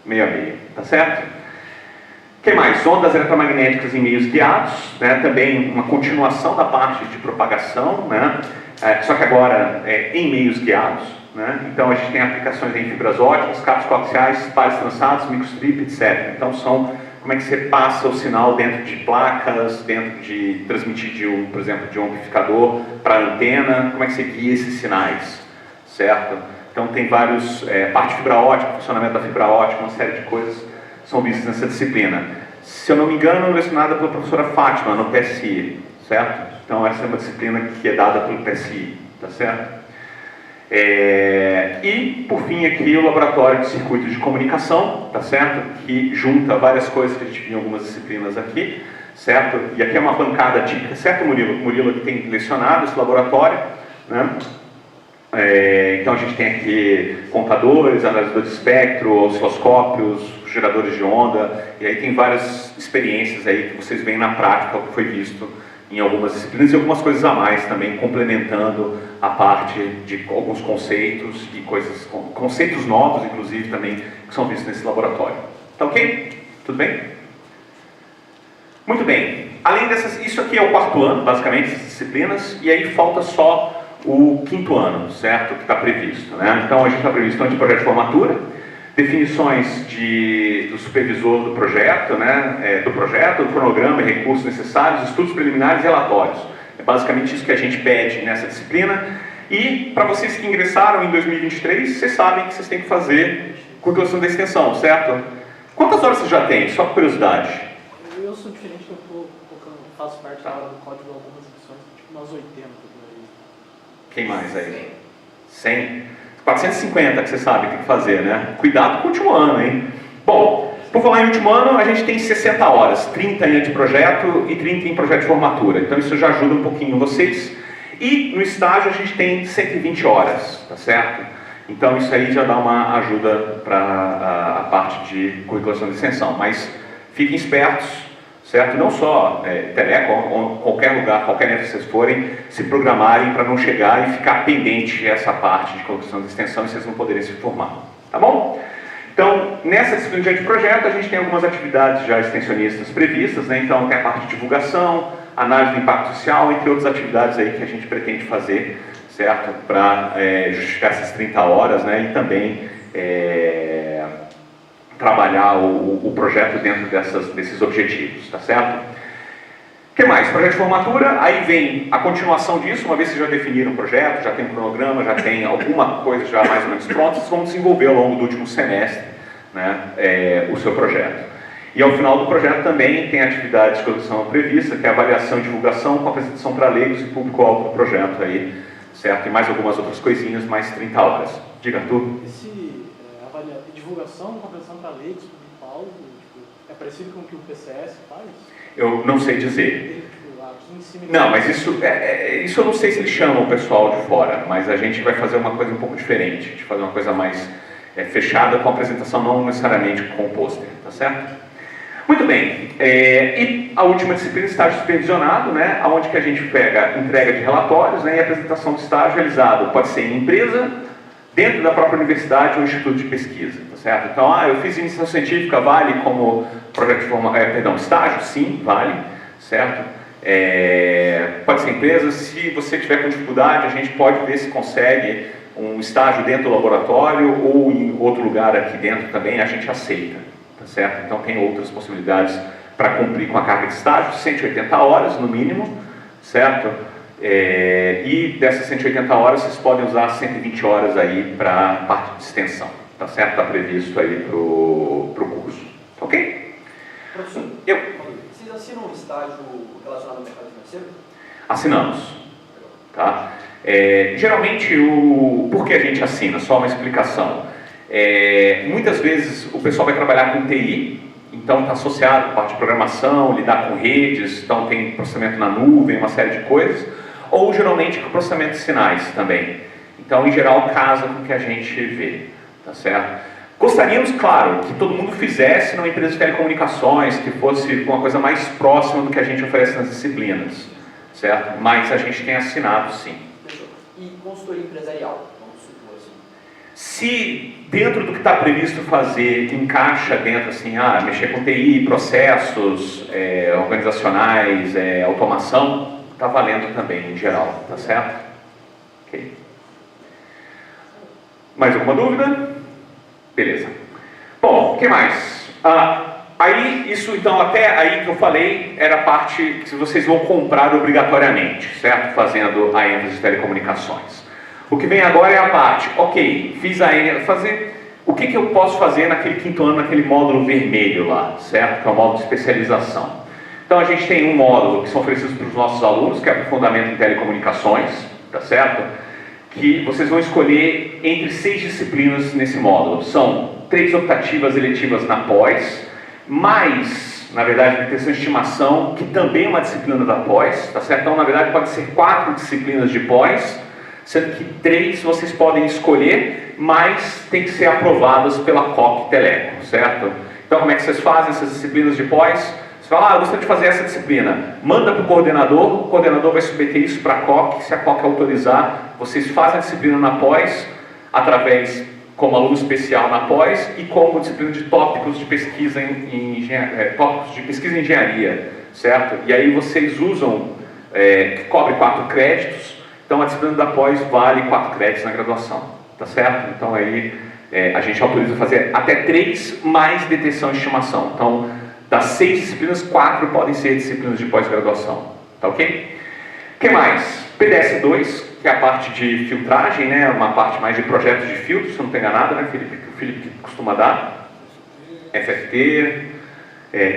Meio a meio, tá certo? O que mais? Ondas eletromagnéticas em meios guiados, né? Também uma continuação da parte de propagação, né? Só que agora em meios guiados, né? Então a gente tem aplicações em fibras óticas, cabos coaxiais, pares trançados, microstrip, etc. Então são como é que você passa o sinal dentro de placas, dentro de transmitir por exemplo, de um amplificador para a antena, como é que você guia esses sinais, certo? Então tem vários, parte de fibra ótica, funcionamento da fibra ótica, uma série de coisas são vistas nessa disciplina. Se eu não me engano, lecionada pela professora Fátima no PSI, certo? Então essa é uma disciplina que é dada pelo PSI, tá certo? E, por fim, aqui o laboratório de circuitos de comunicação, tá certo? Que junta várias coisas que a gente viu em algumas disciplinas aqui, certo? E aqui é uma bancada típica, certo, Murilo? Murilo que tem lecionado esse laboratório, né? Então a gente tem aqui contadores, analisadores de espectro, osciloscópios, geradores de onda, e aí tem várias experiências aí que vocês veem na prática o que foi visto em algumas disciplinas e algumas coisas a mais também, complementando a parte de alguns conceitos e conceitos novos, inclusive, também, que são vistos nesse laboratório. Tá ok? Tudo bem? Muito bem. Além dessas, isso aqui é o 4º ano, basicamente, essas disciplinas, e aí falta só o 5º ano, certo? Que está previsto, né? Então, a gente está previsto anteprojeto de formatura, definições do supervisor do projeto, né? Do projeto, do cronograma e recursos necessários, estudos preliminares e relatórios. É basicamente isso que a gente pede nessa disciplina. E, para vocês que ingressaram em 2023, vocês sabem que vocês têm que fazer conclusão da extensão, certo? Quantas horas vocês já têm? Só por curiosidade. Eu sou diferente, eu faço parte da hora do código de algumas edições, tipo umas 80 por aí. Quem mais aí? 100? 450 que você sabe que tem que fazer, né? Cuidado com o último ano, hein? Bom, por falar em último ano, a gente tem 60 horas, 30 em anteprojeto e 30 em projeto de formatura. Então isso já ajuda um pouquinho vocês. E no estágio a gente tem 120 horas, tá certo? Então isso aí já dá uma ajuda para a parte de curriculação de extensão. Mas fiquem espertos, certo? Não só Teleco, ou qualquer lugar, qualquer evento que vocês forem, se programarem para não chegar e ficar pendente essa parte de curriculação de extensão e vocês não poderem se formar. Tá bom? Então, nessa disciplina de anteprojeto, a gente tem algumas atividades já extensionistas previstas, né? Então tem a parte de divulgação, análise do impacto social, entre outras atividades aí que a gente pretende fazer, certo? Para justificar essas 30 horas, né? E também trabalhar o projeto dentro desses objetivos, tá certo? O que mais? Projeto de formatura, aí vem a continuação disso, uma vez que vocês já definiram o projeto, já tem um cronograma, já tem alguma coisa já mais ou menos pronta, vocês vão desenvolver ao longo do último semestre, né, o seu projeto. E ao final do projeto também tem atividades que são previstas, que é avaliação e divulgação com apresentação para leigos e público-alvo do projeto aí, certo? E mais algumas outras coisinhas, mais 30 horas. Diga, Arthur. Divulgação com apresentação para leigos, público-alvo, é parecido com o que o PCS faz? Eu não sei dizer. Aqui em cima Não, mas isso eu não sei se eles chamam o pessoal de fora, mas a gente vai fazer uma coisa um pouco diferente, de fazer uma coisa mais fechada, com apresentação não necessariamente com pôster, tá certo? Muito bem, e a última disciplina, estágio supervisionado, né, onde que a gente pega entrega de relatórios, né, e apresentação do estágio realizado, pode ser em empresa, dentro da própria universidade ou instituto de pesquisa, tá certo? Então, eu fiz iniciação científica, vale como projeto de estágio? Sim, vale, certo? Pode ser empresa, se você tiver com dificuldade, a gente pode ver se consegue um estágio dentro do laboratório ou em outro lugar aqui dentro também, a gente aceita, tá certo? Então tem outras possibilidades para cumprir com a carga de estágio, 180 horas no mínimo, certo? E dessas 180 horas vocês podem usar 120 horas aí para a parte de extensão, tá certo? Está previsto aí pro curso, ok? Professor, vocês assinam um estágio relacionado ao mercado financeiro? Assinamos, tá? Geralmente, por que a gente assina? Só uma explicação. Muitas vezes o pessoal vai trabalhar com TI, então está associado com parte de programação, lidar com redes, então tem processamento na nuvem, uma série de coisas, ou geralmente com processamento de sinais também. Então, em geral, casa com o que a gente vê, tá certo? Gostaríamos, claro, que todo mundo fizesse numa empresa de telecomunicações, que fosse uma coisa mais próxima do que a gente oferece nas disciplinas, certo? Mas a gente tem assinado, sim. E consultoria empresarial, vamos supor assim. Se dentro do que está previsto fazer, encaixa dentro, assim, mexer com TI, processos organizacionais, automação, está valendo também, em geral, tá certo? Ok. Mais alguma dúvida? Beleza. Bom, o que mais? Aí, isso então, até aí que eu falei, era a parte que vocês vão comprar obrigatoriamente, certo? Fazendo a ênfase de telecomunicações. O que vem agora é a parte, ok, fiz a ênfase, o que eu posso fazer naquele 5º ano, naquele módulo vermelho lá, certo? Que é o módulo de especialização. Então a gente tem um módulo que são oferecidos para os nossos alunos, que é aprofundamento em telecomunicações, tá certo? Que vocês vão escolher entre 6 disciplinas nesse módulo. São 3 optativas eletivas na pós, mais, na verdade, nutrição e estimação, que também é uma disciplina da pós, tá certo? Então, na verdade, pode ser 4 disciplinas de pós, sendo que 3 vocês podem escolher, mas tem que ser aprovadas pela COC Teleco, certo? Então como é que vocês fazem essas disciplinas de pós? Você fala, eu gostaria de fazer essa disciplina, manda para o coordenador vai submeter isso para a COC, se a COC autorizar, vocês fazem a disciplina na pós, através, como aluno especial na pós, e como disciplina de tópicos de pesquisa em engenharia, certo? E aí vocês usam, que cobre 4 créditos, então a disciplina da pós vale 4 créditos na graduação, tá certo? Então aí a gente autoriza fazer até 3 mais detecção e estimação. Então, das 6 disciplinas, 4 podem ser disciplinas de pós-graduação, tá ok? O que mais? PDS2, que é a parte de filtragem, né? Uma parte mais de projetos de filtro, se eu não estou enganado, né, Felipe? Que o Felipe costuma dar. FFT,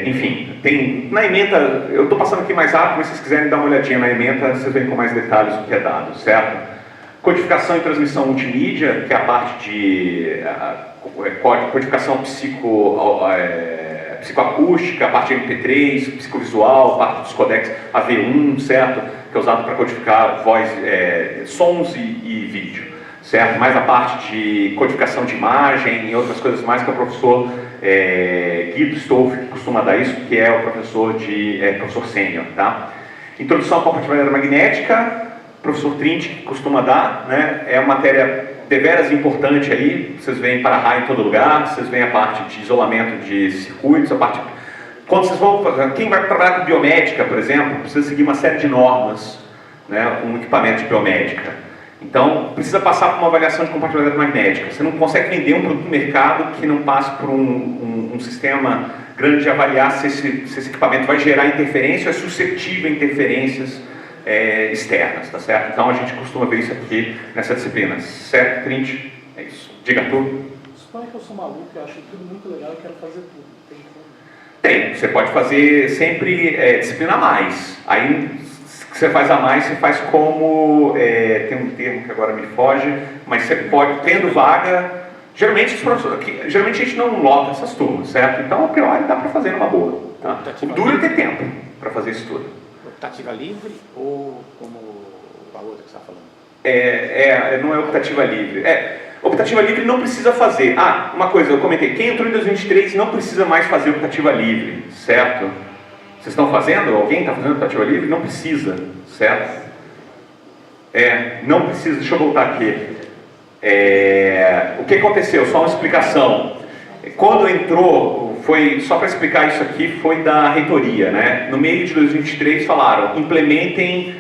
enfim, tem na ementa, eu estou passando aqui mais rápido, mas se vocês quiserem dar uma olhadinha na ementa, vocês veem com mais detalhes o que é dado, certo? Codificação e transmissão multimídia, que é a parte de codificação psicoacústica, a parte de MP3, psicovisual, a parte dos codecs AV1, certo? Que é usado para codificar voz, sons e vídeo, certo? Mais a parte de codificação de imagem e outras coisas mais que o professor Guido Stolf que costuma dar isso, que é o professor sênior, tá? Introdução à compatibilidade magnética, professor Trinti que costuma dar, né? É uma matéria deveras importante aí, vocês veem para-raio em todo lugar, vocês veem a parte de isolamento de circuitos, a parte... Quando vocês vão fazer, quem vai trabalhar com biomédica, por exemplo, precisa seguir uma série de normas, né, um equipamento de biomédica. Então, precisa passar por uma avaliação de compatibilidade magnética. Você não consegue vender um produto no mercado que não passe por um sistema grande de avaliar se esse equipamento vai gerar interferência ou é suscetível a interferências externas, tá certo? Então, a gente costuma ver isso aqui nessa disciplina. Certo, Trinti? É isso. Diga, Arthur. Suponha que eu sou maluco, eu acho tudo muito legal e quero fazer tudo. Tem, você pode fazer sempre disciplina a mais. Aí, se você faz a mais, você faz como, tem um termo que agora me foge, mas você pode, tendo vaga, geralmente a gente não lota essas turmas, certo? Então, a priori, dá para fazer numa boa. Tá? O duro é ter tempo para fazer isso tudo. Optativa livre ou como a outra que você está falando? Não é optativa livre. Optativa livre não precisa fazer. Ah, uma coisa, eu comentei, quem entrou em 2023 não precisa mais fazer optativa livre, certo? Vocês estão fazendo? Alguém está fazendo optativa livre? Não precisa, certo? Não precisa, deixa eu voltar aqui. O que aconteceu? Só uma explicação. Quando entrou, foi, só para explicar isso aqui, foi da reitoria, né? No meio de 2023 falaram, implementem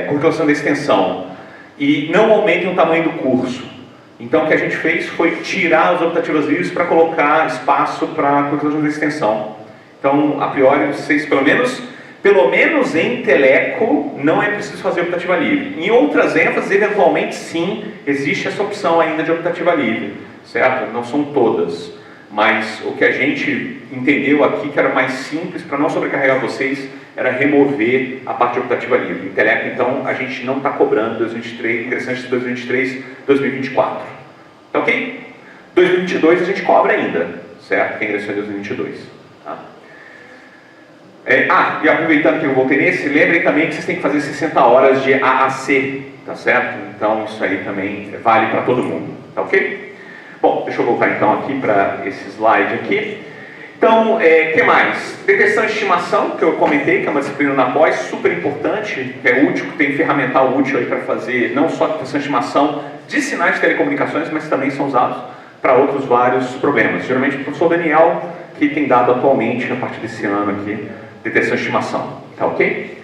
curriculação da extensão e não aumentem o tamanho do curso. Então o que a gente fez foi tirar as optativas livres para colocar espaço para curriculação da extensão. Então, a priori, vocês pelo menos em Teleco, não é preciso fazer optativa livre. Em outras ênfases, eventualmente sim, existe essa opção ainda de optativa livre, certo? Não são todas, mas o que a gente entendeu aqui que era mais simples, para não sobrecarregar vocês, era remover a parte de optativa livre. Em Teleco, então, a gente não está cobrando 2023, ingressantes de 2023, 2024. Tá ok? 2022 a gente cobra ainda, certo? Quem ingressou em 2022. Tá? E aproveitando que eu voltei nesse, lembrem também que vocês têm que fazer 60 horas de AAC, tá certo? Então, isso aí também vale para todo mundo, tá ok? Bom, deixa eu voltar então aqui para esse slide aqui. Então, que mais? Detecção e estimação, que eu comentei, que é uma disciplina na pós, super importante, que é útil, que tem ferramental útil aí para fazer não só detecção e estimação de sinais de telecomunicações, mas também são usados para outros vários problemas. Geralmente o professor Daniel, que tem dado atualmente, a partir desse ano aqui, detecção e estimação, tá ok?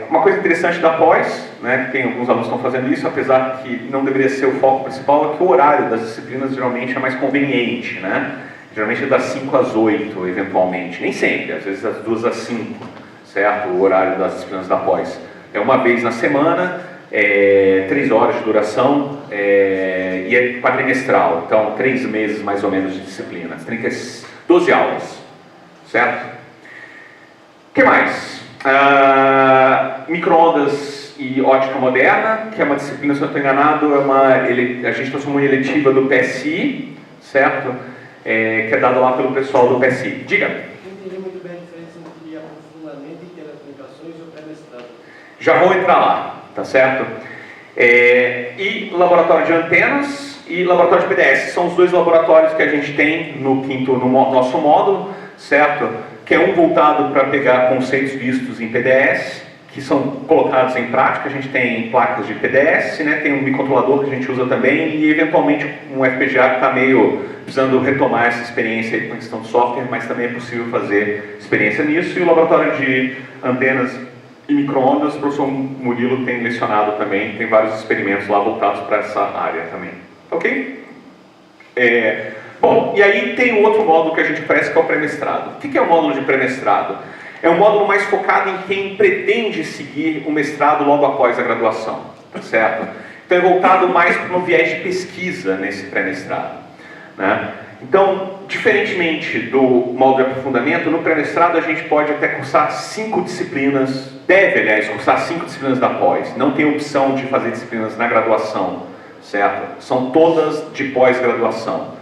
Uma coisa interessante da pós, né, que tem alguns alunos que estão fazendo isso, apesar que não deveria ser o foco principal, é que o horário das disciplinas geralmente é mais conveniente, né? Geralmente é das 5 às 8, eventualmente. Nem sempre, às vezes das 2 às 5, certo? O horário das disciplinas da pós. É uma vez na semana, 3 horas de duração e é quadrimestral. Então, 3 meses mais ou menos de disciplinas. 12 aulas, certo? O que mais? Micro-ondas e ótica moderna, que é uma disciplina, se eu não estou enganado, a gente transformou em eletiva do PSI, certo? Que é dado lá pelo pessoal do PSI. Diga. Não entendi muito bem a diferença entre aprofundamento em telecomunicações e o pré-mestrado. Já vou entrar lá, tá certo? E laboratório de antenas e laboratório de PDS. São os dois laboratórios que a gente tem no nosso módulo, certo? Que é um voltado para pegar conceitos vistos em PDS, que são colocados em prática. A gente tem placas de PDS, né? Tem um microcontrolador que a gente usa também e eventualmente um FPGA que está meio precisando retomar essa experiência com a questão de software, mas também é possível fazer experiência nisso. E o laboratório de antenas e micro-ondas, o professor Murilo tem lecionado também, tem vários experimentos lá voltados para essa área também. Ok? Bom, e aí tem um outro módulo que a gente oferece que é o pré-mestrado. O que é o módulo de pré-mestrado? É um módulo mais focado em quem pretende seguir o mestrado logo após a graduação, tá certo? Então é voltado mais para um viés de pesquisa nesse pré-mestrado, né? Então, diferentemente do módulo de aprofundamento, no pré-mestrado a gente pode até cursar 5 disciplinas, deve, aliás, cursar 5 disciplinas da pós. Não tem opção de fazer disciplinas na graduação, certo? São todas de pós-graduação.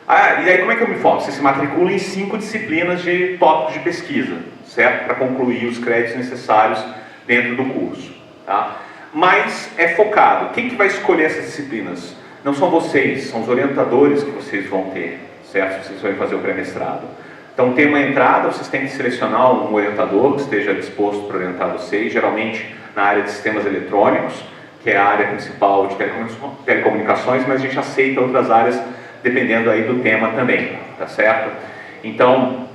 E aí como é que eu me formo? Você se matricula em 5 disciplinas de tópicos de pesquisa, certo? Para concluir os créditos necessários dentro do curso, tá? Mas é focado. Quem que vai escolher essas disciplinas? Não são vocês, são os orientadores que vocês vão ter, certo? Vocês vão fazer o pré-mestrado. Então tem uma entrada, vocês têm que selecionar um orientador que esteja disposto para orientar vocês, geralmente na área de sistemas eletrônicos, que é a área principal de telecomunicações, mas a gente aceita outras áreas dependendo aí do tema também, tá certo? Então,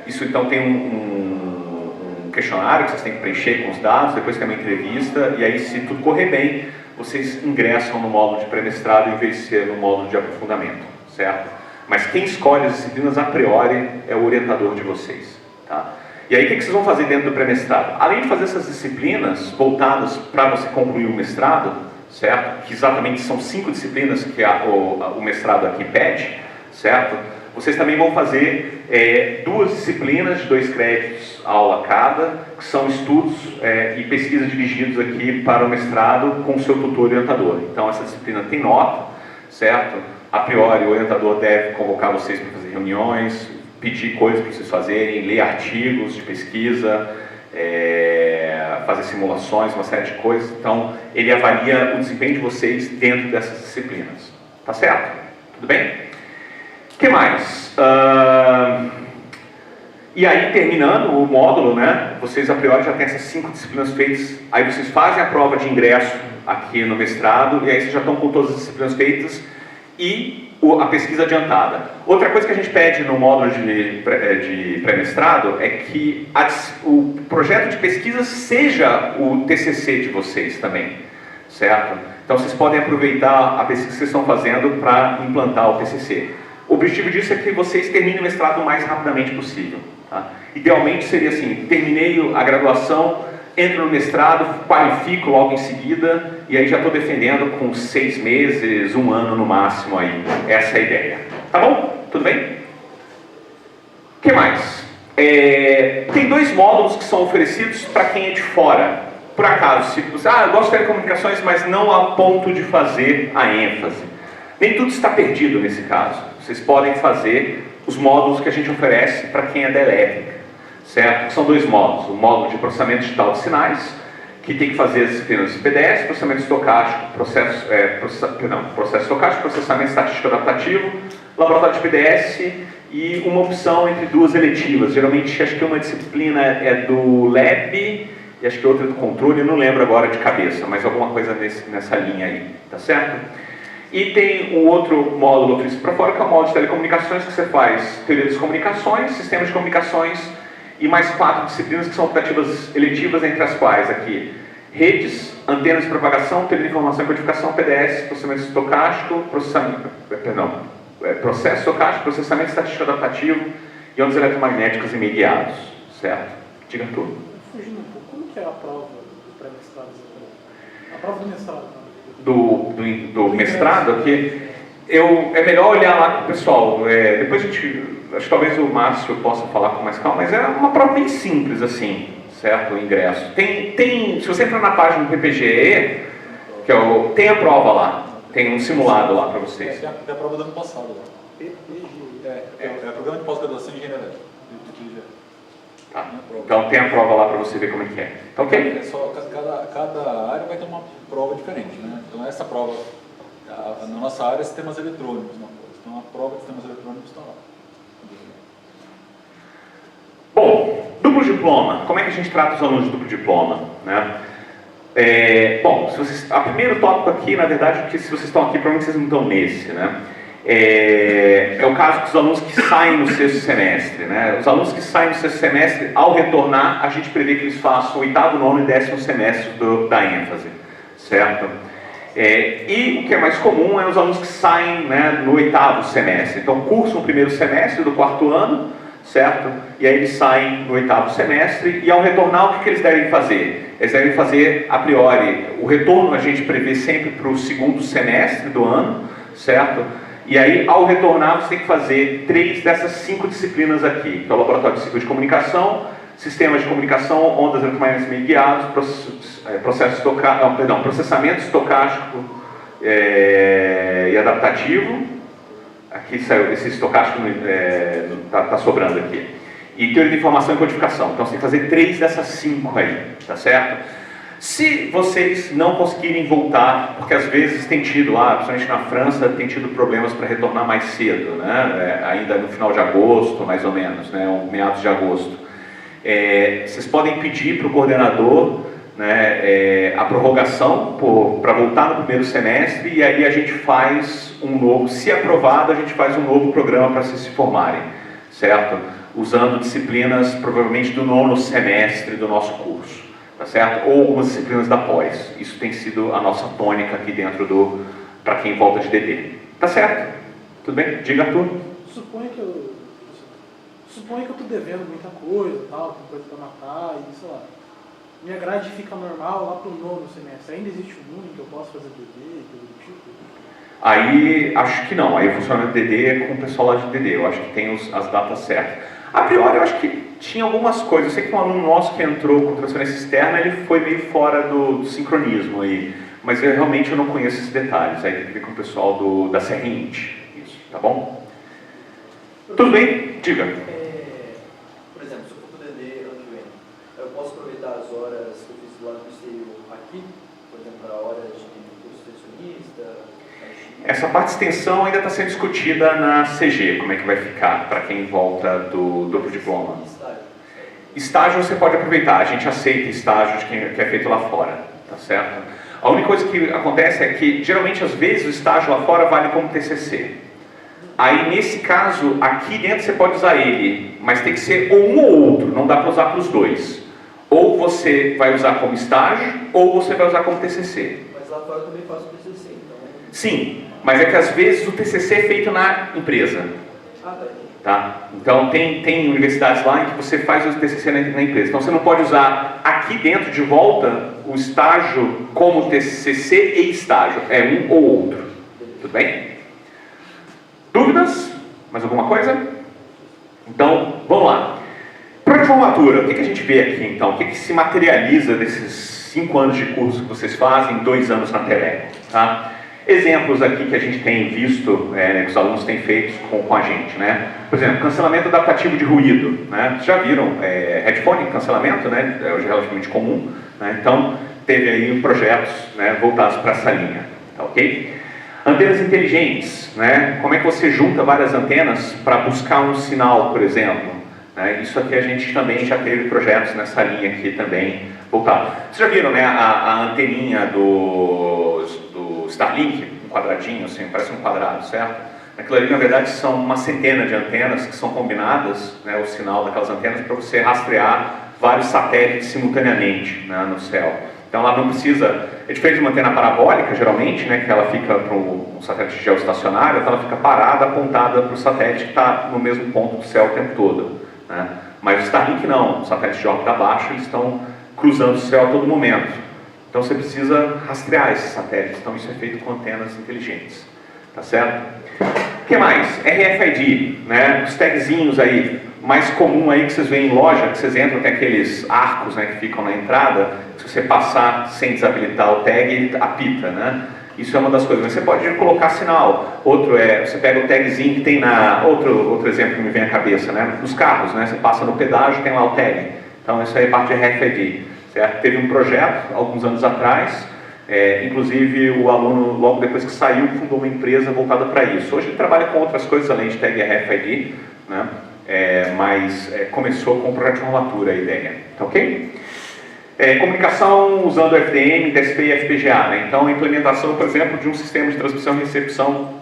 isso então tem um questionário que vocês têm que preencher com os dados, depois tem uma entrevista, e aí se tudo correr bem, vocês ingressam no módulo de pré-mestrado em vez de ser no módulo de aprofundamento, certo? Mas quem escolhe as disciplinas a priori é o orientador de vocês, tá? E aí o que vocês vão fazer dentro do pré-mestrado? Além de fazer essas disciplinas voltadas para você concluir o mestrado, certo? Que exatamente são 5 disciplinas que o mestrado aqui pede, certo? Vocês também vão fazer 2 disciplinas de 2 créditos aula cada, que são estudos e pesquisa dirigidos aqui para o mestrado com o seu tutor orientador. Então essa disciplina tem nota, certo? A priori o orientador deve convocar vocês para fazer reuniões, pedir coisas para vocês fazerem, ler artigos de pesquisa, fazer simulações, uma série de coisas. Então ele avalia o desempenho de vocês dentro dessas disciplinas. Tá certo? Tudo bem? O que mais? E aí, terminando o módulo, né, vocês a priori já têm essas 5 disciplinas feitas, aí vocês fazem a prova de ingresso aqui no mestrado, e aí vocês já estão com todas as disciplinas feitas e a pesquisa adiantada. Outra coisa que a gente pede no módulo de pré-mestrado é que o projeto de pesquisa seja o TCC de vocês também, certo? Então vocês podem aproveitar a pesquisa que vocês estão fazendo para implantar o TCC. O objetivo disso é que vocês terminem o mestrado o mais rapidamente possível, tá? Idealmente seria assim, terminei a graduação, entro no mestrado, qualifico logo em seguida, e aí já estou defendendo com 6 meses, 1 ano no máximo aí. Essa é a ideia. Tá bom? Tudo bem? O que mais? Tem 2 módulos que são oferecidos para quem é de fora. Por acaso, se você, eu gosto de telecomunicações, mas não a ponto de fazer a ênfase. Nem tudo está perdido nesse caso. Vocês podem fazer os módulos que a gente oferece para quem é da elétrica, certo? São 2 módulos. O módulo de processamento digital de sinais, que tem que fazer as disciplinas de PDS, processamento estocástico, processo estocástico, processamento estatístico adaptativo, laboratório de PDS e uma opção entre 2 eletivas. Geralmente, acho que uma disciplina é do Lab e acho que outra é do controle, eu não lembro agora de cabeça, mas alguma coisa nessa linha aí, tá certo? E tem um outro módulo oferecido para fora, que é o módulo de telecomunicações, que você faz teoria das comunicações, sistemas de comunicações e mais 4 disciplinas que são optativas eletivas, entre as quais aqui redes, antenas de propagação, teoria de informação e codificação, PDS, processamento estocástico, processo estocástico, processamento estatístico adaptativo e ondas eletromagnéticas imediatos, certo? Diga tudo. Fugindo um pouco, como que é a prova do pré-mestrado? A prova do mestrado? Do mestrado aqui, é melhor olhar lá com o pessoal. Depois acho que talvez o Márcio possa falar com mais calma, mas é uma prova bem simples assim, certo? O ingresso. Se você entrar na página do PPGE, tem a prova lá, tem um simulado lá para vocês. É a prova do ano passado lá. É Programa de Pós-Graduação em Engenharia Elétrica. Tá. Então tem a prova lá para você ver como é que é. Tá ok? É só, cada área vai ter uma prova diferente, né? Então essa prova, na nossa área, é sistemas eletrônicos, não. Então a prova de sistemas eletrônicos está lá. Bom, duplo diploma. Como é que a gente trata os alunos de duplo diploma, né? Bom, o primeiro tópico aqui, na verdade, é que se vocês estão aqui, provavelmente vocês não estão nesse, né? É o caso dos alunos que saem no sexto semestre, né? Os alunos que saem no sexto semestre, ao retornar, a gente prevê que eles façam o oitavo, nono e décimo semestre da ênfase, certo? E o que é mais comum é os alunos que saem, né, no oitavo semestre. Então, cursam o primeiro semestre do quarto ano, certo? E aí eles saem no oitavo semestre e ao retornar, o que eles devem fazer? Eles devem fazer, a priori, o retorno a gente prevê sempre para o segundo semestre do ano, certo? E aí, ao retornar, você tem que fazer 3 dessas 5 disciplinas aqui, que é o Laboratório de Ciclo de Comunicação, Sistemas de Comunicação, Ondas Eletromagnéticas Meio Guiados, Processamento Estocástico e Adaptativo. Aqui saiu, esse estocástico está sobrando aqui. E Teoria de Informação e Codificação. Então, você tem que fazer 3 dessas 5 aí, tá certo? Se vocês não conseguirem voltar, porque às vezes tem tido lá, principalmente na França, tem tido problemas para retornar mais cedo, né? Ainda no final de agosto, mais ou menos, né? Meados de agosto. Vocês podem pedir para o coordenador, né, a prorrogação para voltar no primeiro semestre e aí a gente faz um novo, se aprovado, a gente faz um novo programa para vocês se formarem, certo? Usando disciplinas provavelmente do nono semestre do nosso curso. Tá certo? Ou algumas disciplinas da pós. Isso tem sido a nossa tônica aqui dentro para quem volta de DD. Tá certo? Tudo bem? Diga, Arthur. Suponho que eu tô devendo muita coisa, tal, tem coisa pra matar, e sei lá. Minha grade fica normal lá pro nono semestre. Ainda existe um mundo em que eu posso fazer DD, coisa do tipo? Aí, acho que não. Aí o funcionamento de DD é com o pessoal lá de DD. Eu acho que tem as datas certas. A priori, eu acho que tinha algumas coisas. Eu sei que um aluno nosso que entrou com transferência externa, ele foi meio fora do sincronismo aí. Mas eu realmente não conheço esses detalhes. Aí tem que ver com o pessoal da Serrinte. Isso, tá bom? Tudo bem? Diga. Por exemplo, se eu for pro DD ano que vem, eu posso aproveitar as horas que eu fiz lá no exterior aqui? Por exemplo, a hora de curso extensionista? Essa parte de extensão ainda está sendo discutida na CG, como é que vai ficar para quem volta do duplo diploma. Estágio você pode aproveitar, a gente aceita estágio de quem é feito lá fora, tá certo? A única coisa que acontece é que, geralmente, às vezes, o estágio lá fora vale como TCC. Aí, nesse caso, aqui dentro você pode usar ele, mas tem que ser ou um ou outro, não dá para usar para os dois. Ou você vai usar como estágio, ou você vai usar como TCC. Mas lá fora eu também faço TCC, então... Sim, mas é que às vezes o TCC é feito na empresa. Tá? Então tem universidades lá em que você faz o TCC na empresa. Então você não pode usar aqui dentro de volta o estágio como TCC e estágio. É um ou outro. Tudo bem? Dúvidas? Mais alguma coisa? Então, vamos lá. Prova de formatura, o que a gente vê aqui então? O que se materializa desses 5 anos de curso que vocês fazem, 2 anos na Teleco? Tá? Exemplos aqui que a gente tem visto, que os alunos têm feito com a gente, né? Por exemplo, cancelamento adaptativo de ruído, né? Vocês já viram, headphone cancelamento, né? É hoje relativamente comum, né? Então, teve aí projetos, né, voltados para essa linha, tá ok? Antenas inteligentes, né? Como é que você junta várias antenas para buscar um sinal, por exemplo? Né? Isso aqui a gente também já teve projetos nessa linha aqui também voltado. Vocês já viram, né, a anteninha do Starlink, um quadradinho, assim, parece um quadrado, certo? Aquilo ali, na verdade, são uma centena de antenas que são combinadas, né, o sinal daquelas antenas, para você rastrear vários satélites simultaneamente, né, no céu. Então, ela não precisa... É diferente de uma antena parabólica, geralmente, né, que ela fica para um satélite geoestacionário, então ela fica parada, apontada para o satélite que está no mesmo ponto do céu o tempo todo, né? Mas o Starlink não, os satélites de órbita baixa, eles estão cruzando o céu a todo momento. Então você precisa rastrear esses satélites. Então isso é feito com antenas inteligentes. Tá certo? O que mais? RFID, né? Os tagzinhos aí. Mais comum aí que vocês veem em loja, que vocês entram, tem aqueles arcos, né, que ficam na entrada. Se você passar sem desabilitar o tag, ele apita, né? Isso é uma das coisas, mas você pode colocar sinal. Outro é, você pega o tagzinho que tem na... Outro exemplo que me vem à cabeça, né? Nos carros, né? Você passa no pedágio, tem lá o tag. Então isso aí é parte de RFID, certo? Teve um projeto, alguns anos atrás, inclusive o aluno, logo depois que saiu, fundou uma empresa voltada para isso. Hoje ele trabalha com outras coisas além de tag RFID, né? Mas começou com o projeto de formatura a ideia, tá ok? Comunicação usando FDM, DSP e FPGA, né? Então a implementação, por exemplo, de um sistema de transmissão e recepção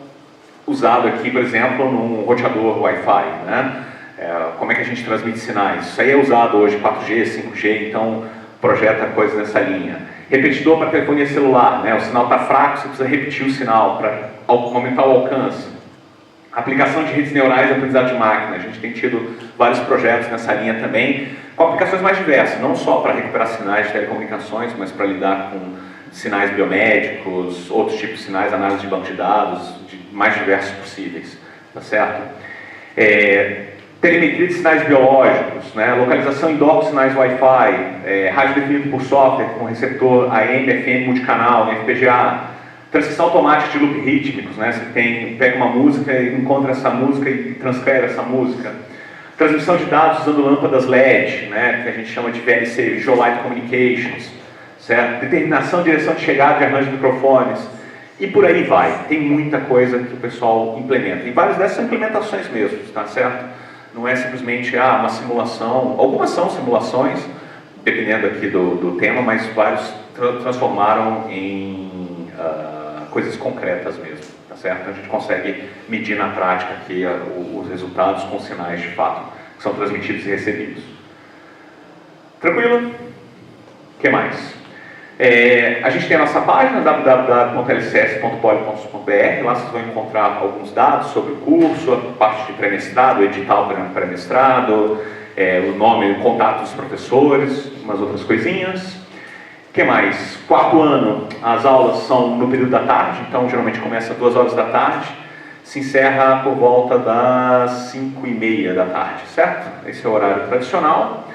usado aqui, por exemplo, num roteador Wi-Fi, né? Como é que a gente transmite sinais? Isso aí é usado hoje 4G, 5G, então projeta coisas nessa linha. Repetidor para telefonia celular, né? O sinal está fraco, você precisa repetir o sinal para aumentar o alcance. Aplicação de redes neurais e aprendizado de máquina, a gente tem tido vários projetos nessa linha também, com aplicações mais diversas, não só para recuperar sinais de telecomunicações, mas para lidar com sinais biomédicos, outros tipos de sinais, análise de banco de dados, de mais diversos possíveis, tá certo? Telemetria de sinais biológicos, né? Localização em DOC de sinais Wi-Fi, rádio definido por software com receptor AM, FM multicanal, FPGA, transcrição automática de loop rítmicos, né? Você pega uma música e encontra essa música e transcreve essa música. Transmissão de dados usando lâmpadas LED, né? Que a gente chama de VLC, Visual Light Communications, certo? Determinação, direção de chegada de arranjo de microfones. E por aí vai. Tem muita coisa que o pessoal implementa. E várias dessas são implementações mesmo, tá certo? Não é simplesmente uma simulação. Algumas são simulações, dependendo aqui do tema, mas vários transformaram em coisas concretas mesmo, tá certo? A gente consegue medir na prática aqui os resultados com sinais de fato que são transmitidos e recebidos. Tranquilo? O que mais? A gente tem a nossa página www.lcs.poli.br, lá vocês vão encontrar alguns dados sobre o curso, a parte de pré-mestrado, o edital para pré-mestrado, o nome, o contato dos professores, umas outras coisinhas. O que mais? Quarto ano, as aulas são no período da tarde, então geralmente começa às 2 horas da tarde, se encerra por volta das 5h30 da tarde, certo? Esse é o horário tradicional.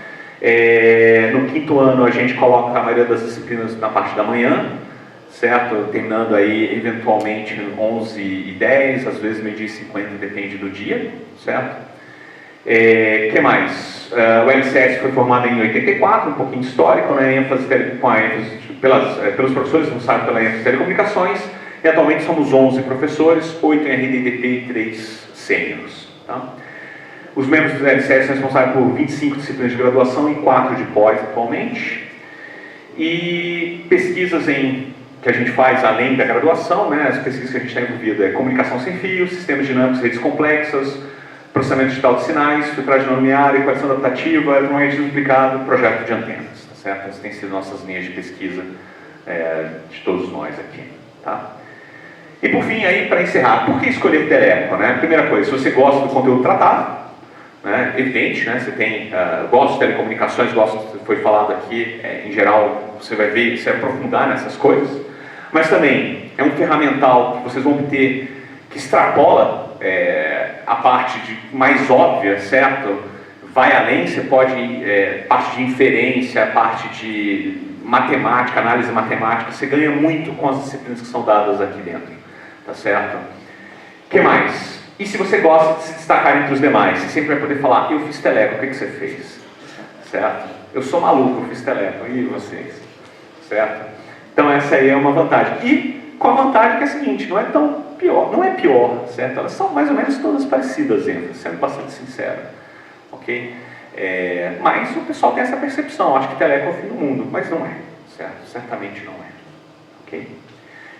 No quinto ano a gente coloca a maioria das disciplinas na parte da manhã, certo? Terminando aí eventualmente 11h10, às vezes 12h50, depende do dia, certo? Que mais? O LCS foi formado em 84, um pouquinho histórico, né? Pelos professores, não sabe, pela ênfase de telecomunicações, e atualmente somos 11 professores, 8 em RDDP e 3 sêniores. Tá? Os membros do LCS são responsáveis por 25 disciplinas de graduação e 4 de pós atualmente. E pesquisas que a gente faz além da graduação, né? As pesquisas que a gente está envolvido comunicação sem fio, sistemas dinâmicos, redes complexas, processamento digital de sinais, filtragem não linear, equação adaptativa, eletromagnetismo aplicado, projeto de antenas, tá certo? Essas têm sido nossas linhas de pesquisa de todos nós aqui, tá? E por fim, aí, para encerrar, por que escolher Teleco, né? Primeira coisa, se você gosta do conteúdo tratado, né? Evidente, né? Você gosta de telecomunicações, foi falado aqui, em geral, você vai ver, você vai aprofundar nessas coisas, mas também é um ferramental que vocês vão ter que extrapola a parte mais óbvia, certo? Vai além, você pode, parte de inferência, parte de matemática, análise matemática, você ganha muito com as disciplinas que são dadas aqui dentro, tá certo? O que mais? E se você gosta de se destacar entre os demais, você sempre vai poder falar, eu fiz Teleco, o que você fez? Certo? Eu sou maluco, eu fiz Teleco, e vocês? Certo? Então essa aí é uma vantagem. E com a vantagem que é a seguinte, não é tão pior, não é pior, certo? Elas são mais ou menos todas parecidas, sendo bastante sincero, ok? Mas o pessoal tem essa percepção, acho que Teleco é o fim do mundo, mas não é, certo? Certamente não é, ok?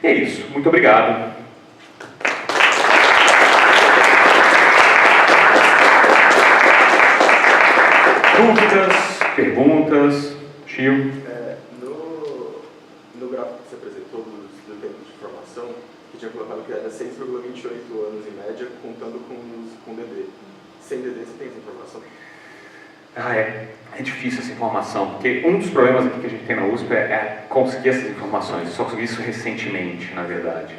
E é isso, muito obrigado. Dúvidas, perguntas, Gil? No gráfico que você apresentou do tempo de formação, que tinha colocado que era 6,28 anos em média, contando com DD. Sem DD você tem essa informação? É difícil essa informação, porque um dos problemas aqui que a gente tem na USP é conseguir essas informações. Eu só consegui isso recentemente, na verdade.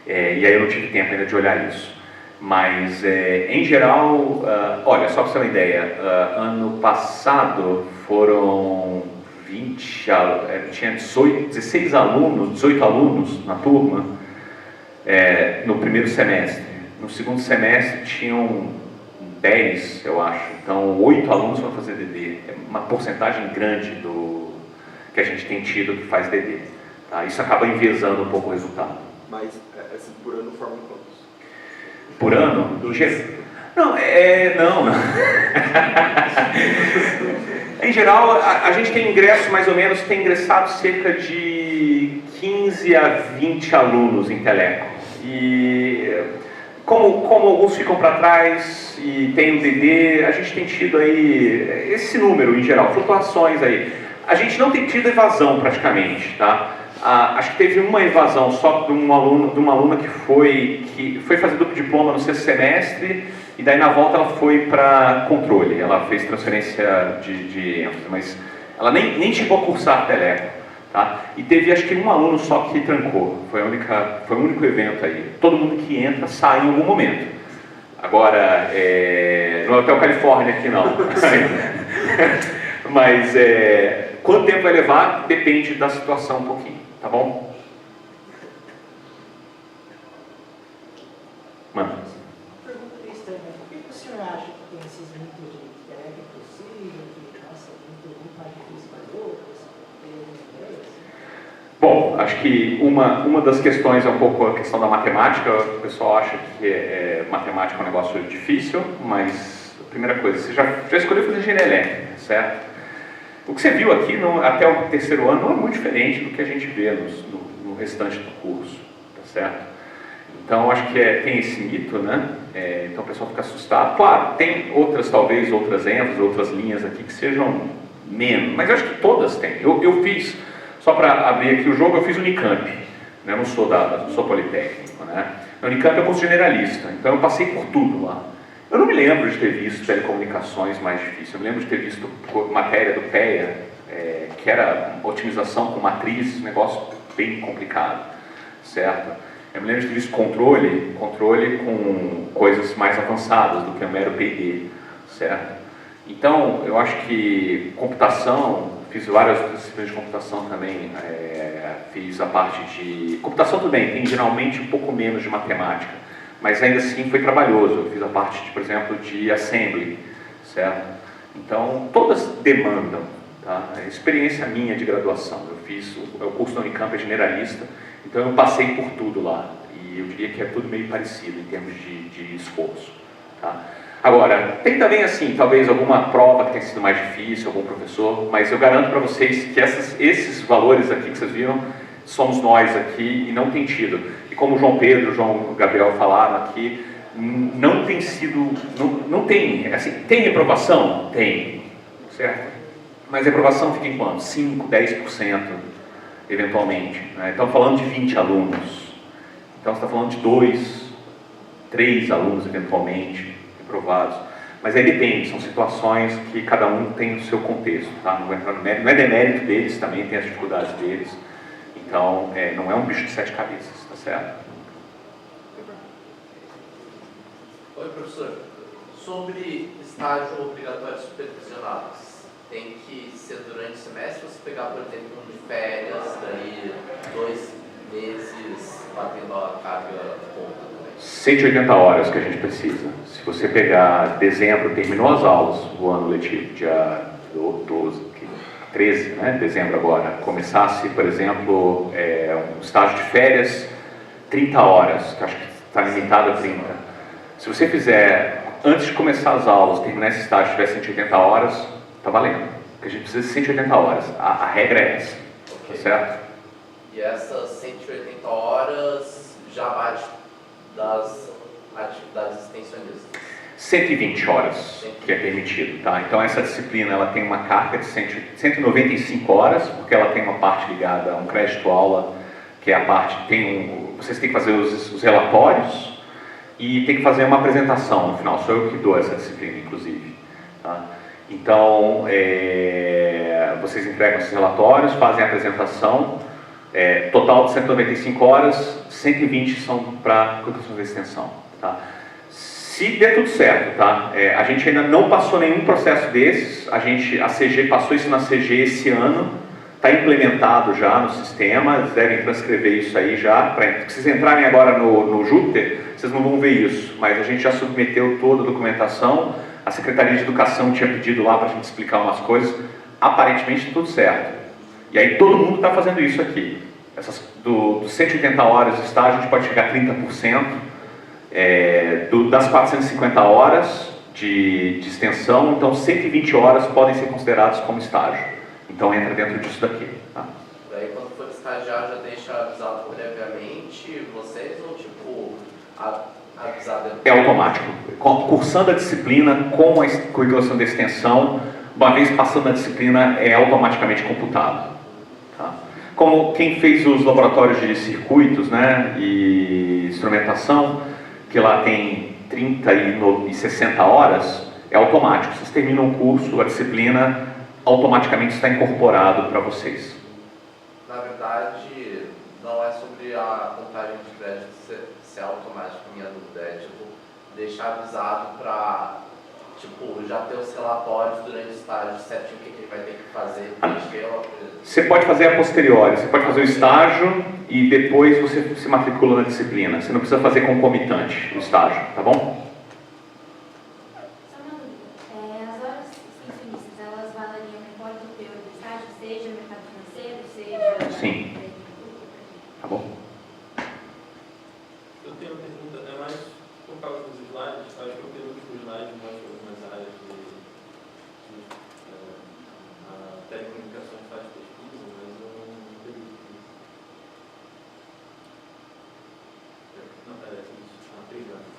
E aí eu não tive tempo ainda de olhar isso. Mas, em geral, olha, só para você ter uma ideia, ano passado foram 20, tinha 18 alunos na turma, no primeiro semestre. No segundo semestre tinham 10, eu acho. Então, 8 alunos vão fazer DD. É uma porcentagem grande do que a gente tem tido que faz DD. Tá? Isso acaba enviesando um pouco o resultado. Mas, assim, por ano formam quantos? Por ano? Não, não. Em geral, a gente tem ingresso, mais ou menos, tem ingressado cerca de 15 a 20 alunos em Teleco. E como alguns ficam para trás e tem o DD, a gente tem tido aí esse número em geral, flutuações aí. A gente não tem tido evasão praticamente, tá? Acho que teve uma evasão só de uma aluna que foi fazer duplo diploma no sexto semestre e daí na volta ela foi para controle, ela fez transferência de ênfase, mas ela nem chegou a cursar Teleco, tá? E teve acho que um aluno só que trancou, foi o único evento aí. Todo mundo que entra sai em algum momento. Agora, no Hotel Califórnia aqui não. Mas quanto tempo vai levar depende da situação um pouquinho, tá bom? Manda. Pergunta estranha, por que o senhor acha que tem esses mitos de que é possível, que nossa, muito mais difícil para outros? Bom, acho que uma das questões é um pouco a questão da matemática. O pessoal acha que matemática é um negócio difícil, mas a primeira coisa, você já escolheu fazer engenharia elétrica, certo? O que você viu aqui até o terceiro ano não é muito diferente do que a gente vê no restante do curso, tá certo? Então, acho que tem esse mito, né? Então, o pessoal fica assustado. Claro, tem talvez outras ênfases, outras linhas aqui que sejam menos, mas eu acho que todas têm. Eu fiz, só para abrir aqui o jogo, eu fiz Unicamp, né? Eu não sou politécnico, né? A Unicamp é um curso generalista, então eu passei por tudo lá. Eu não me lembro de ter visto telecomunicações mais difíceis. Eu me lembro de ter visto matéria do PEA, que era otimização com matriz, um negócio bem complicado, certo? Eu me lembro de ter visto controle com coisas mais avançadas do que o mero P&D, certo? Então, eu acho que computação, fiz várias disciplinas de computação também, fiz a parte de... Computação também tem geralmente um pouco menos de matemática, mas ainda assim foi trabalhoso. Eu fiz a parte, por exemplo, de assembly, certo? Então, todas demandam, tá? A experiência minha de graduação, eu fiz o curso da Unicamp generalista, então eu passei por tudo lá, e eu diria que é tudo meio parecido em termos de esforço, tá? Agora, tem também assim, talvez alguma prova que tenha sido mais difícil, algum professor, mas eu garanto para vocês que esses valores aqui que vocês viram, somos nós aqui e não tem tido. E como o João Pedro, o João Gabriel falaram aqui, não tem sido, não tem, assim, tem reprovação? Tem, certo? Mas a reprovação fica em quanto? 5%, 10%, eventualmente, né? Então, falando de 20 alunos, então você está falando de 2, 3 alunos, eventualmente, reprovados. Mas aí depende, são situações que cada um tem o seu contexto, tá? Não vou entrar no mérito, não é demérito deles, também tem as dificuldades deles. Então, não é um bicho de 7 cabeças, tá certo? Oi, professor. Sobre estágio obrigatório supervisionado, tem que ser durante o semestre ou se pegar, por exemplo, um de férias, daí 2 meses batendo a carga ponta também? 180 horas que a gente precisa. Se você pegar dezembro, terminou as aulas do ano letivo, dia 13, né, dezembro agora, começasse, por exemplo, um estágio de férias, 30 horas, que acho que está limitado a 30. Se você fizer, antes de começar as aulas, terminar esse estágio, tiver 180 horas, está valendo. Porque a gente precisa de 180 horas. A regra é essa, okay. Tá certo? E essas 180 horas já bate das atividades extensionistas? 120 horas que é permitido, tá? Então essa disciplina ela tem uma carga de 195 horas, porque ela tem uma parte ligada a um crédito-aula, que é a parte, vocês têm que fazer os relatórios e tem que fazer uma apresentação no final, sou eu que dou essa disciplina, inclusive, tá? Então, vocês entregam esses relatórios, fazem a apresentação, total de 195 horas, 120 são para conclusão da extensão, tá? Se der tudo certo, tá? A gente ainda não passou nenhum processo desses, a CG passou isso na CG esse ano, está implementado já no sistema, eles devem transcrever isso aí já. Se vocês entrarem agora no Júpiter, vocês não vão ver isso, mas a gente já submeteu toda a documentação, a Secretaria de Educação tinha pedido lá para a gente explicar umas coisas, aparentemente tudo certo. E aí todo mundo está fazendo isso aqui. Dos 180 horas de estágio, a gente pode chegar a 30%, das 450 horas de extensão, então 120 horas podem ser consideradas como estágio. Então entra dentro disso daqui. Tá? Daí quando for estagiar já deixa avisado previamente vocês ou tipo avisado? É automático. Cursando a disciplina com a curriculação da extensão, uma vez passando a disciplina é automaticamente computado. Tá? Como quem fez os laboratórios de circuitos, né, e instrumentação, que lá tem 30 e 60 horas, é automático. Vocês terminam o curso, a disciplina automaticamente está incorporado para vocês. Na verdade, não é sobre a contagem de crédito ser automática, minha dúvida é tipo, deixar avisado para tipo, já ter os relatórios durante o estágio certinho o que ele vai ter que fazer, Você pode fazer a posteriori, você pode fazer o estágio e depois você se matricula na disciplina. Você não precisa fazer concomitante o estágio, tá bom? Sim. Tá bom? Eu tenho uma pergunta, é mais por causa dos slides, acho que eu penúltimo slide mostra algumas áreas de telecomunicações faz pesquisa, mas eu não peguei isso. Não parece isso. Obrigado.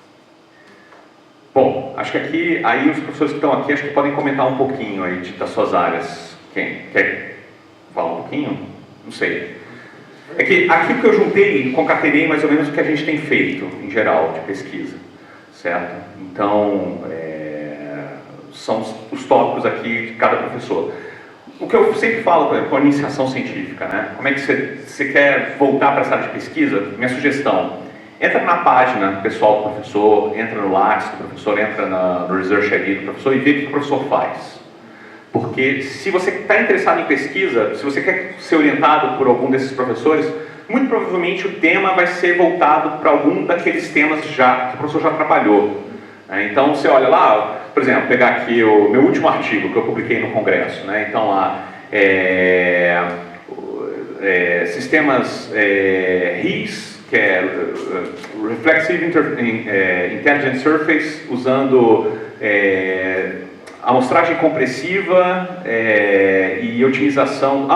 Bom, acho que aqui, aí os professores que estão aqui, acho que podem comentar um pouquinho aí das suas áreas. Quem quer falar um pouquinho? Não sei. É que aqui que eu juntei, concatenei mais ou menos o que a gente tem feito, em geral, de pesquisa, certo? Então, são os tópicos aqui de cada professor. O que eu sempre falo, por exemplo, com a iniciação científica, né? Como é que você quer voltar para essa área de pesquisa? Minha sugestão, entra na página pessoal do professor, entra no Lattes do professor, entra no Research ID do professor e vê o que o professor faz. Porque se você está interessado em pesquisa, se você quer ser orientado por algum desses professores, muito provavelmente o tema vai ser voltado para algum daqueles temas que o professor já trabalhou. Então você olha lá, por exemplo, pegar aqui o meu último artigo que eu publiquei no congresso. Então lá, sistemas RIS, que é Reflexive Intelligent Surface, usando amostragem compressiva e otimização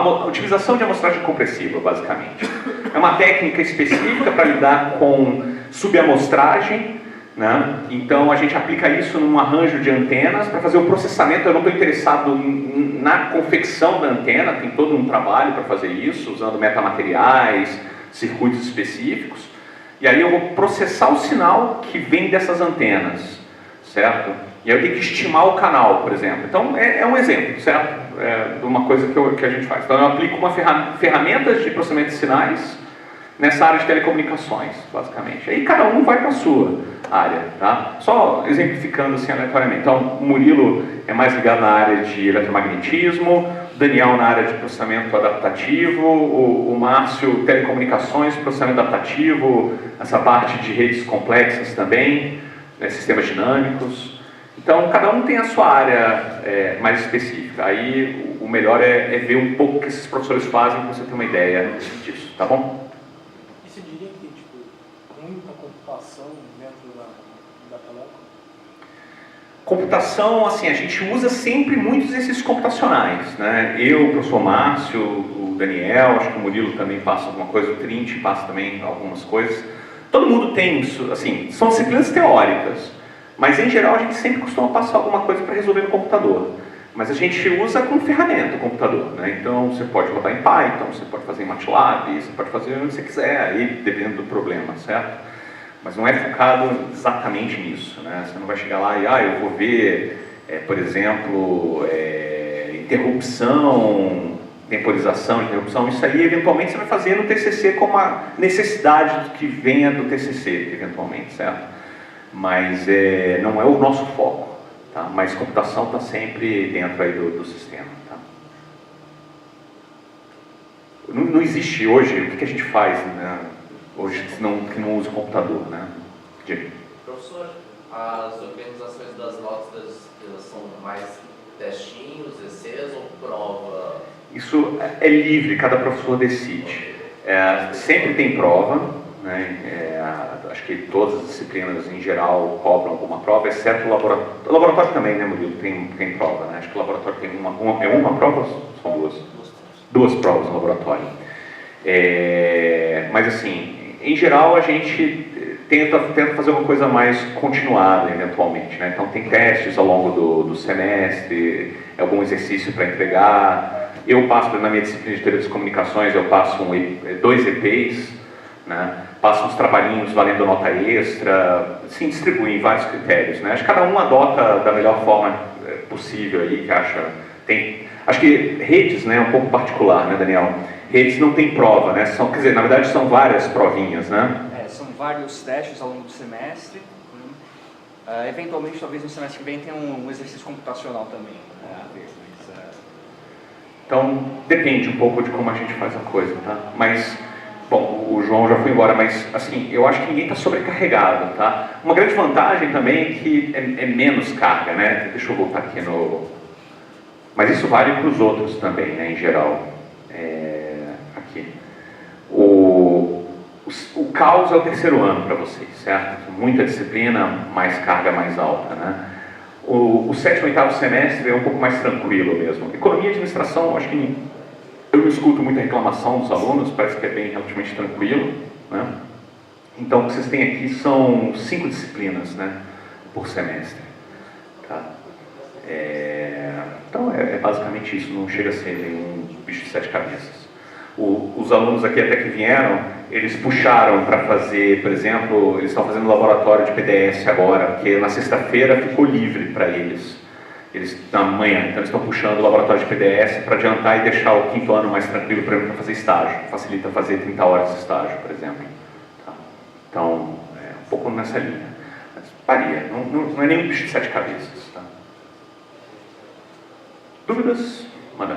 de amostragem compressiva, basicamente. É uma técnica específica para lidar com subamostragem, né? Então a gente aplica isso num arranjo de antenas para fazer o processamento. Eu não estou interessado na confecção da antena, tem todo um trabalho para fazer isso, usando metamateriais, circuitos específicos. E aí eu vou processar o sinal que vem dessas antenas, certo? E aí eu tenho que estimar o canal, por exemplo. Então, é um exemplo, certo? De uma coisa que a gente faz. Então, eu aplico ferramentas de processamento de sinais nessa área de telecomunicações, basicamente. Aí cada um vai para a sua área, tá? Só exemplificando assim aleatoriamente. Então, o Murilo é mais ligado na área de eletromagnetismo, o Daniel na área de processamento adaptativo, o Márcio, telecomunicações, processamento adaptativo, essa parte de redes complexas também, sistemas dinâmicos. Então, cada um tem a sua área mais específica. Aí, o melhor é ver um pouco o que esses professores fazem para você ter uma ideia disso, tá bom? E você diria que tem, muita computação dentro da Teleco? Computação, assim, a gente usa sempre muitos desses computacionais, né? Eu, o professor Márcio, o Daniel, acho que o Murilo também passa alguma coisa, o Trinity passa também algumas coisas. Todo mundo tem isso, assim, são disciplinas teóricas. Mas, em geral, a gente sempre costuma passar alguma coisa para resolver no computador. Mas a gente usa como ferramenta o computador, né? Então, você pode rodar em Python, você pode fazer em MATLAB, você pode fazer onde você quiser, aí, dependendo do problema, certo? Mas não é focado exatamente nisso, né? Você não vai chegar lá e, eu vou ver, por exemplo, interrupção, temporização, interrupção. Isso aí, eventualmente, você vai fazer no TCC como uma necessidade que venha do TCC, eventualmente, certo? Mas não é o nosso foco, tá? Mas computação está sempre dentro aí do sistema, tá? não existe hoje, o que a gente faz, né, hoje que não usa o computador, né? Diga. Professor, as organizações das notas, elas são mais testinhos, ECs ou prova? Isso é livre, cada professor decide. Sempre tem prova, né? Acho que todas as disciplinas em geral cobram alguma prova, exceto o laboratório. O laboratório também, né, Murilo? Tem prova, né? Acho que o laboratório tem uma prova ou são duas? Duas provas no laboratório. Mas assim, em geral a gente tenta fazer uma coisa mais continuada eventualmente, né? Então tem testes ao longo do semestre, algum exercício para entregar. Eu passo, na minha disciplina de Teoria das Comunicações, eu passo 2 EPs, né? Passo uns trabalhinhos valendo nota extra, assim, distribuem em vários critérios, né? Acho que cada um adota da melhor forma possível aí, que acha. Acho que redes, né, é um pouco particular, né, Daniel? Redes não tem prova, né? Quer dizer, na verdade são várias provinhas, né? São vários testes ao longo do semestre. Eventualmente, talvez no semestre que vem tenha um exercício computacional também. Então, depende um pouco de como a gente faz a coisa, tá? Mas, bom, o João já foi embora, mas, assim, eu acho que ninguém está sobrecarregado, tá? Uma grande vantagem também é que é menos carga, né? Deixa eu voltar aqui no... Mas isso vale para os outros também, né, em geral. Aqui. O caos é o 3º ano para vocês, certo? Muita disciplina, mais carga mais alta, né? O 7º e 8º semestre é um pouco mais tranquilo mesmo. Economia e administração, acho que eu não escuto muita reclamação dos alunos, parece que é bem relativamente tranquilo, né? Então, o que vocês têm aqui são 5 disciplinas, né, por semestre. Tá? Então, é basicamente isso, não chega a ser nenhum bicho de 7 cabeças. Os alunos aqui até que vieram, eles puxaram para fazer, por exemplo, eles estão fazendo laboratório de PDS agora, porque na sexta-feira ficou livre para eles. Na manhã, então eles estão puxando o laboratório de PDS para adiantar e deixar o 5º ano mais tranquilo para fazer estágio. Facilita fazer 30 horas de estágio, por exemplo. Tá? Então, um pouco nessa linha. Mas varia, não é nenhum bicho de 7 cabeças. Tá? Dúvidas? Manda.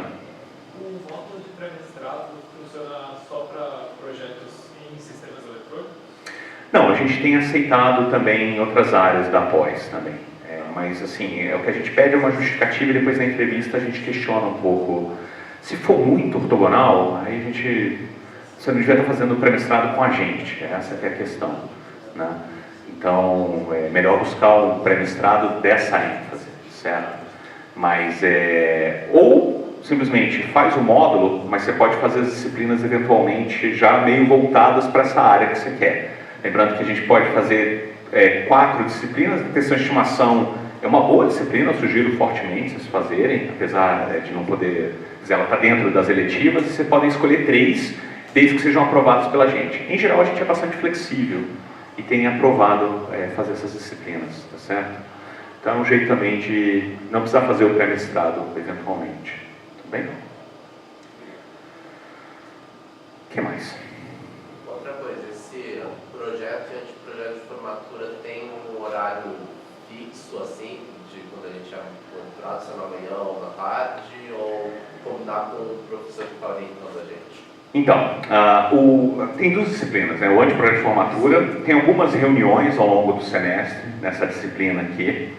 O módulo de pré-mestrado funciona só para projetos em sistemas eletrônicos? Não, a gente tem aceitado também em outras áreas da pós também. Mas assim, o que a gente pede é uma justificativa e depois na entrevista a gente questiona um pouco. Se for muito ortogonal, aí você não devia estar fazendo o pré-mestrado com a gente, essa é a questão, né? Então, é melhor buscar um pré-mestrado dessa ênfase, certo? Mas, ou simplesmente faz o módulo, mas você pode fazer as disciplinas eventualmente já meio voltadas para essa área que você quer. Lembrando que a gente pode fazer 4 disciplinas, deteção de estimação é uma boa disciplina, eu sugiro fortemente vocês fazerem, apesar de não poder, ela está dentro das eletivas, e vocês podem escolher 3, desde que sejam aprovados pela gente. Em geral, a gente é bastante flexível e tem aprovado fazer essas disciplinas, tá certo? Então, é um jeito também de não precisar fazer o pré-mestrado, eventualmente. Tudo bem? O que mais? Outra coisa, esse projeto e anteprojeto de formatura tem um horário fixo, assim, de quando a gente é contratado, se é na manhã ou na tarde, ou combinar com o professor que está orientando a gente? Então, tem 2 disciplinas, né? O anteprojeto de formatura, tem algumas reuniões ao longo do semestre, nessa disciplina aqui,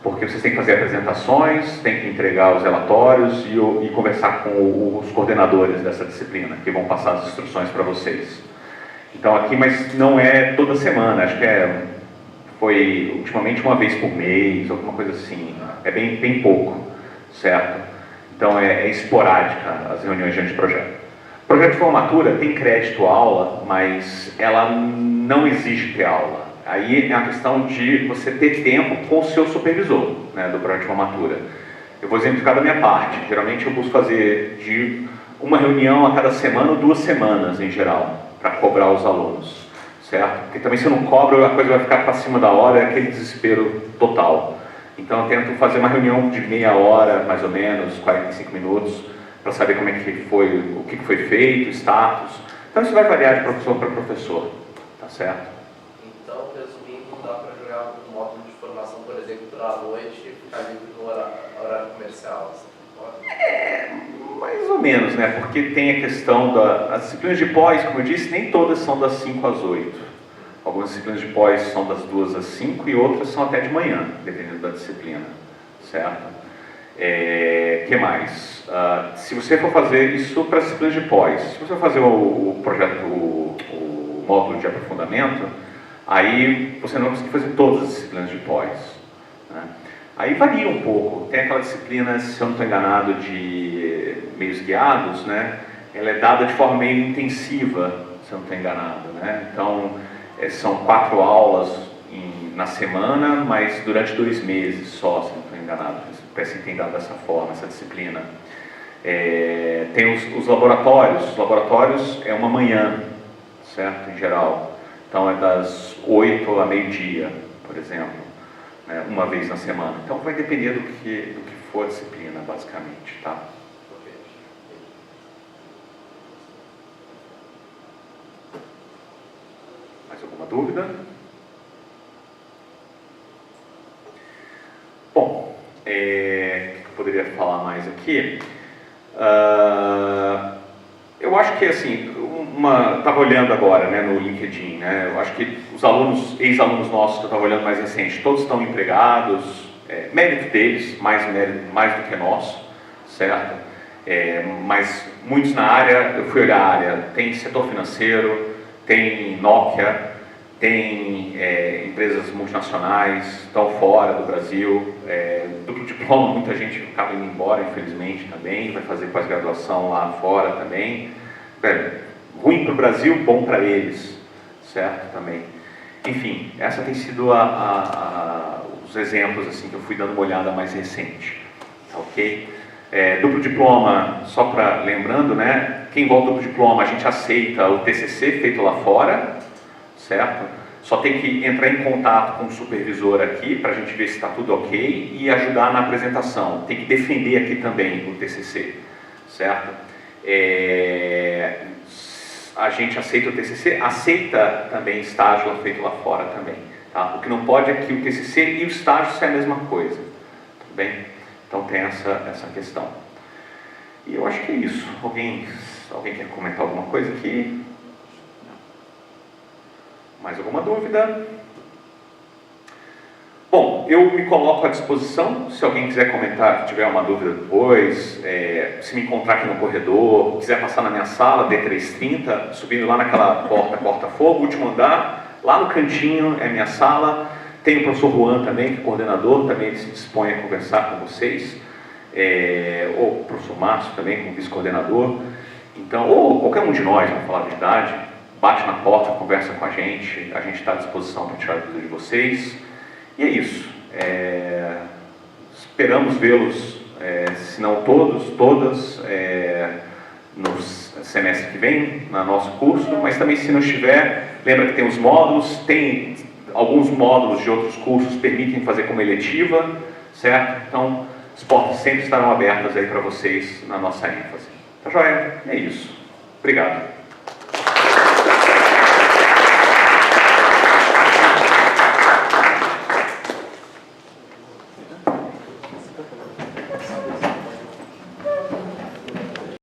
porque vocês têm que fazer apresentações, têm que entregar os relatórios e conversar com os coordenadores dessa disciplina, que vão passar as instruções para vocês. Então aqui, mas não é toda semana, acho que foi ultimamente uma vez por mês, alguma coisa assim, é bem pouco, certo? Então é esporádica as reuniões de anteprojeto. Projeto de formatura tem crédito aula, mas ela não exige ter aula. Aí é a questão de você ter tempo com o seu supervisor, né, do projeto de formatura. Eu vou exemplificar da minha parte. Geralmente eu busco fazer de uma reunião a cada semana ou 2 semanas em geral, para cobrar os alunos, certo? Porque também se eu não cobro, a coisa vai ficar para cima da hora, é aquele desespero total. Então eu tento fazer uma reunião de meia hora, mais ou menos, 45 minutos, para saber como é que foi, o que foi feito, status. Então isso vai variar de professor para professor, tá certo? Então, resumindo, dá para jogar um módulo de formação, por exemplo, para a noite e ficar livre no horário comercial? Assim, pode? Mais ou menos, né? Porque tem a questão das disciplinas de pós, como eu disse, nem todas são das 5 às 8. Algumas disciplinas de pós são das 2 às 5 e outras são até de manhã, dependendo da disciplina, certo? Que mais? Se você for fazer isso para as disciplinas de pós, se você for fazer o projeto, o módulo de aprofundamento, aí você não vai conseguir fazer todas as disciplinas de pós, né? Aí varia um pouco. Tem aquela disciplina, se eu não estou enganado, de meios guiados, né? Ela é dada de forma meio intensiva, se eu não estou enganado, né? Então, são 4 aulas na semana, mas durante 2 meses só, se eu não estou enganado. Parece que tem dado dessa forma, essa disciplina. Tem os laboratórios. Os laboratórios é uma manhã, certo? Em geral. Então, é das 8 a meio-dia, por exemplo. Uma vez na semana. Então vai depender do que for a disciplina, basicamente, tá? Mais alguma dúvida? Bom, o que eu poderia falar mais aqui? Eu acho que, assim, estava olhando agora, né, no LinkedIn, né, eu acho que os alunos, ex-alunos nossos que eu estava olhando mais recente, todos estão empregados, mérito deles, mais do que nosso, certo? Mas muitos na área, eu fui olhar a área, tem setor financeiro, tem Nokia, tem empresas multinacionais, estão fora do Brasil, duplo diploma, muita gente acaba indo embora, infelizmente, também, vai fazer pós-graduação lá fora também. Ruim para o Brasil, bom para eles, certo? Também. Enfim, essa tem sido os exemplos assim, que eu fui dando uma olhada mais recente, ok? Duplo diploma, só para lembrando, né? Quem volta duplo diploma, a gente aceita o TCC feito lá fora, certo? Só tem que entrar em contato com o supervisor aqui para a gente ver se está tudo ok e ajudar na apresentação. Tem que defender aqui também o TCC, certo? A gente aceita o TCC, aceita também estágio feito lá fora também, tá? O que não pode é que o TCC e o estágio sejam a mesma coisa, tudo bem? Então tem essa questão. E eu acho que é isso. Alguém quer comentar alguma coisa aqui? Mais alguma dúvida? Bom, eu me coloco à disposição, se alguém quiser comentar, tiver uma dúvida depois, se me encontrar aqui no corredor, quiser passar na minha sala, D330, subindo lá naquela porta-fogo, último andar, lá no cantinho é minha sala, tem o professor Juan também, que é coordenador, também ele se dispõe a conversar com vocês, ou o professor Márcio também, como vice-coordenador, então, ou qualquer um de nós, para falar a verdade, bate na porta, conversa com a gente está à disposição para tirar a dúvida de vocês. E é isso. Esperamos vê-los, se não todos, todas, no semestre que vem, no nosso curso, mas também se não estiver, lembra que tem os módulos, tem alguns módulos de outros cursos permitem fazer como eletiva, certo? Então, as portas sempre estarão abertas aí para vocês na nossa ênfase. Tá joia? É isso. Obrigado.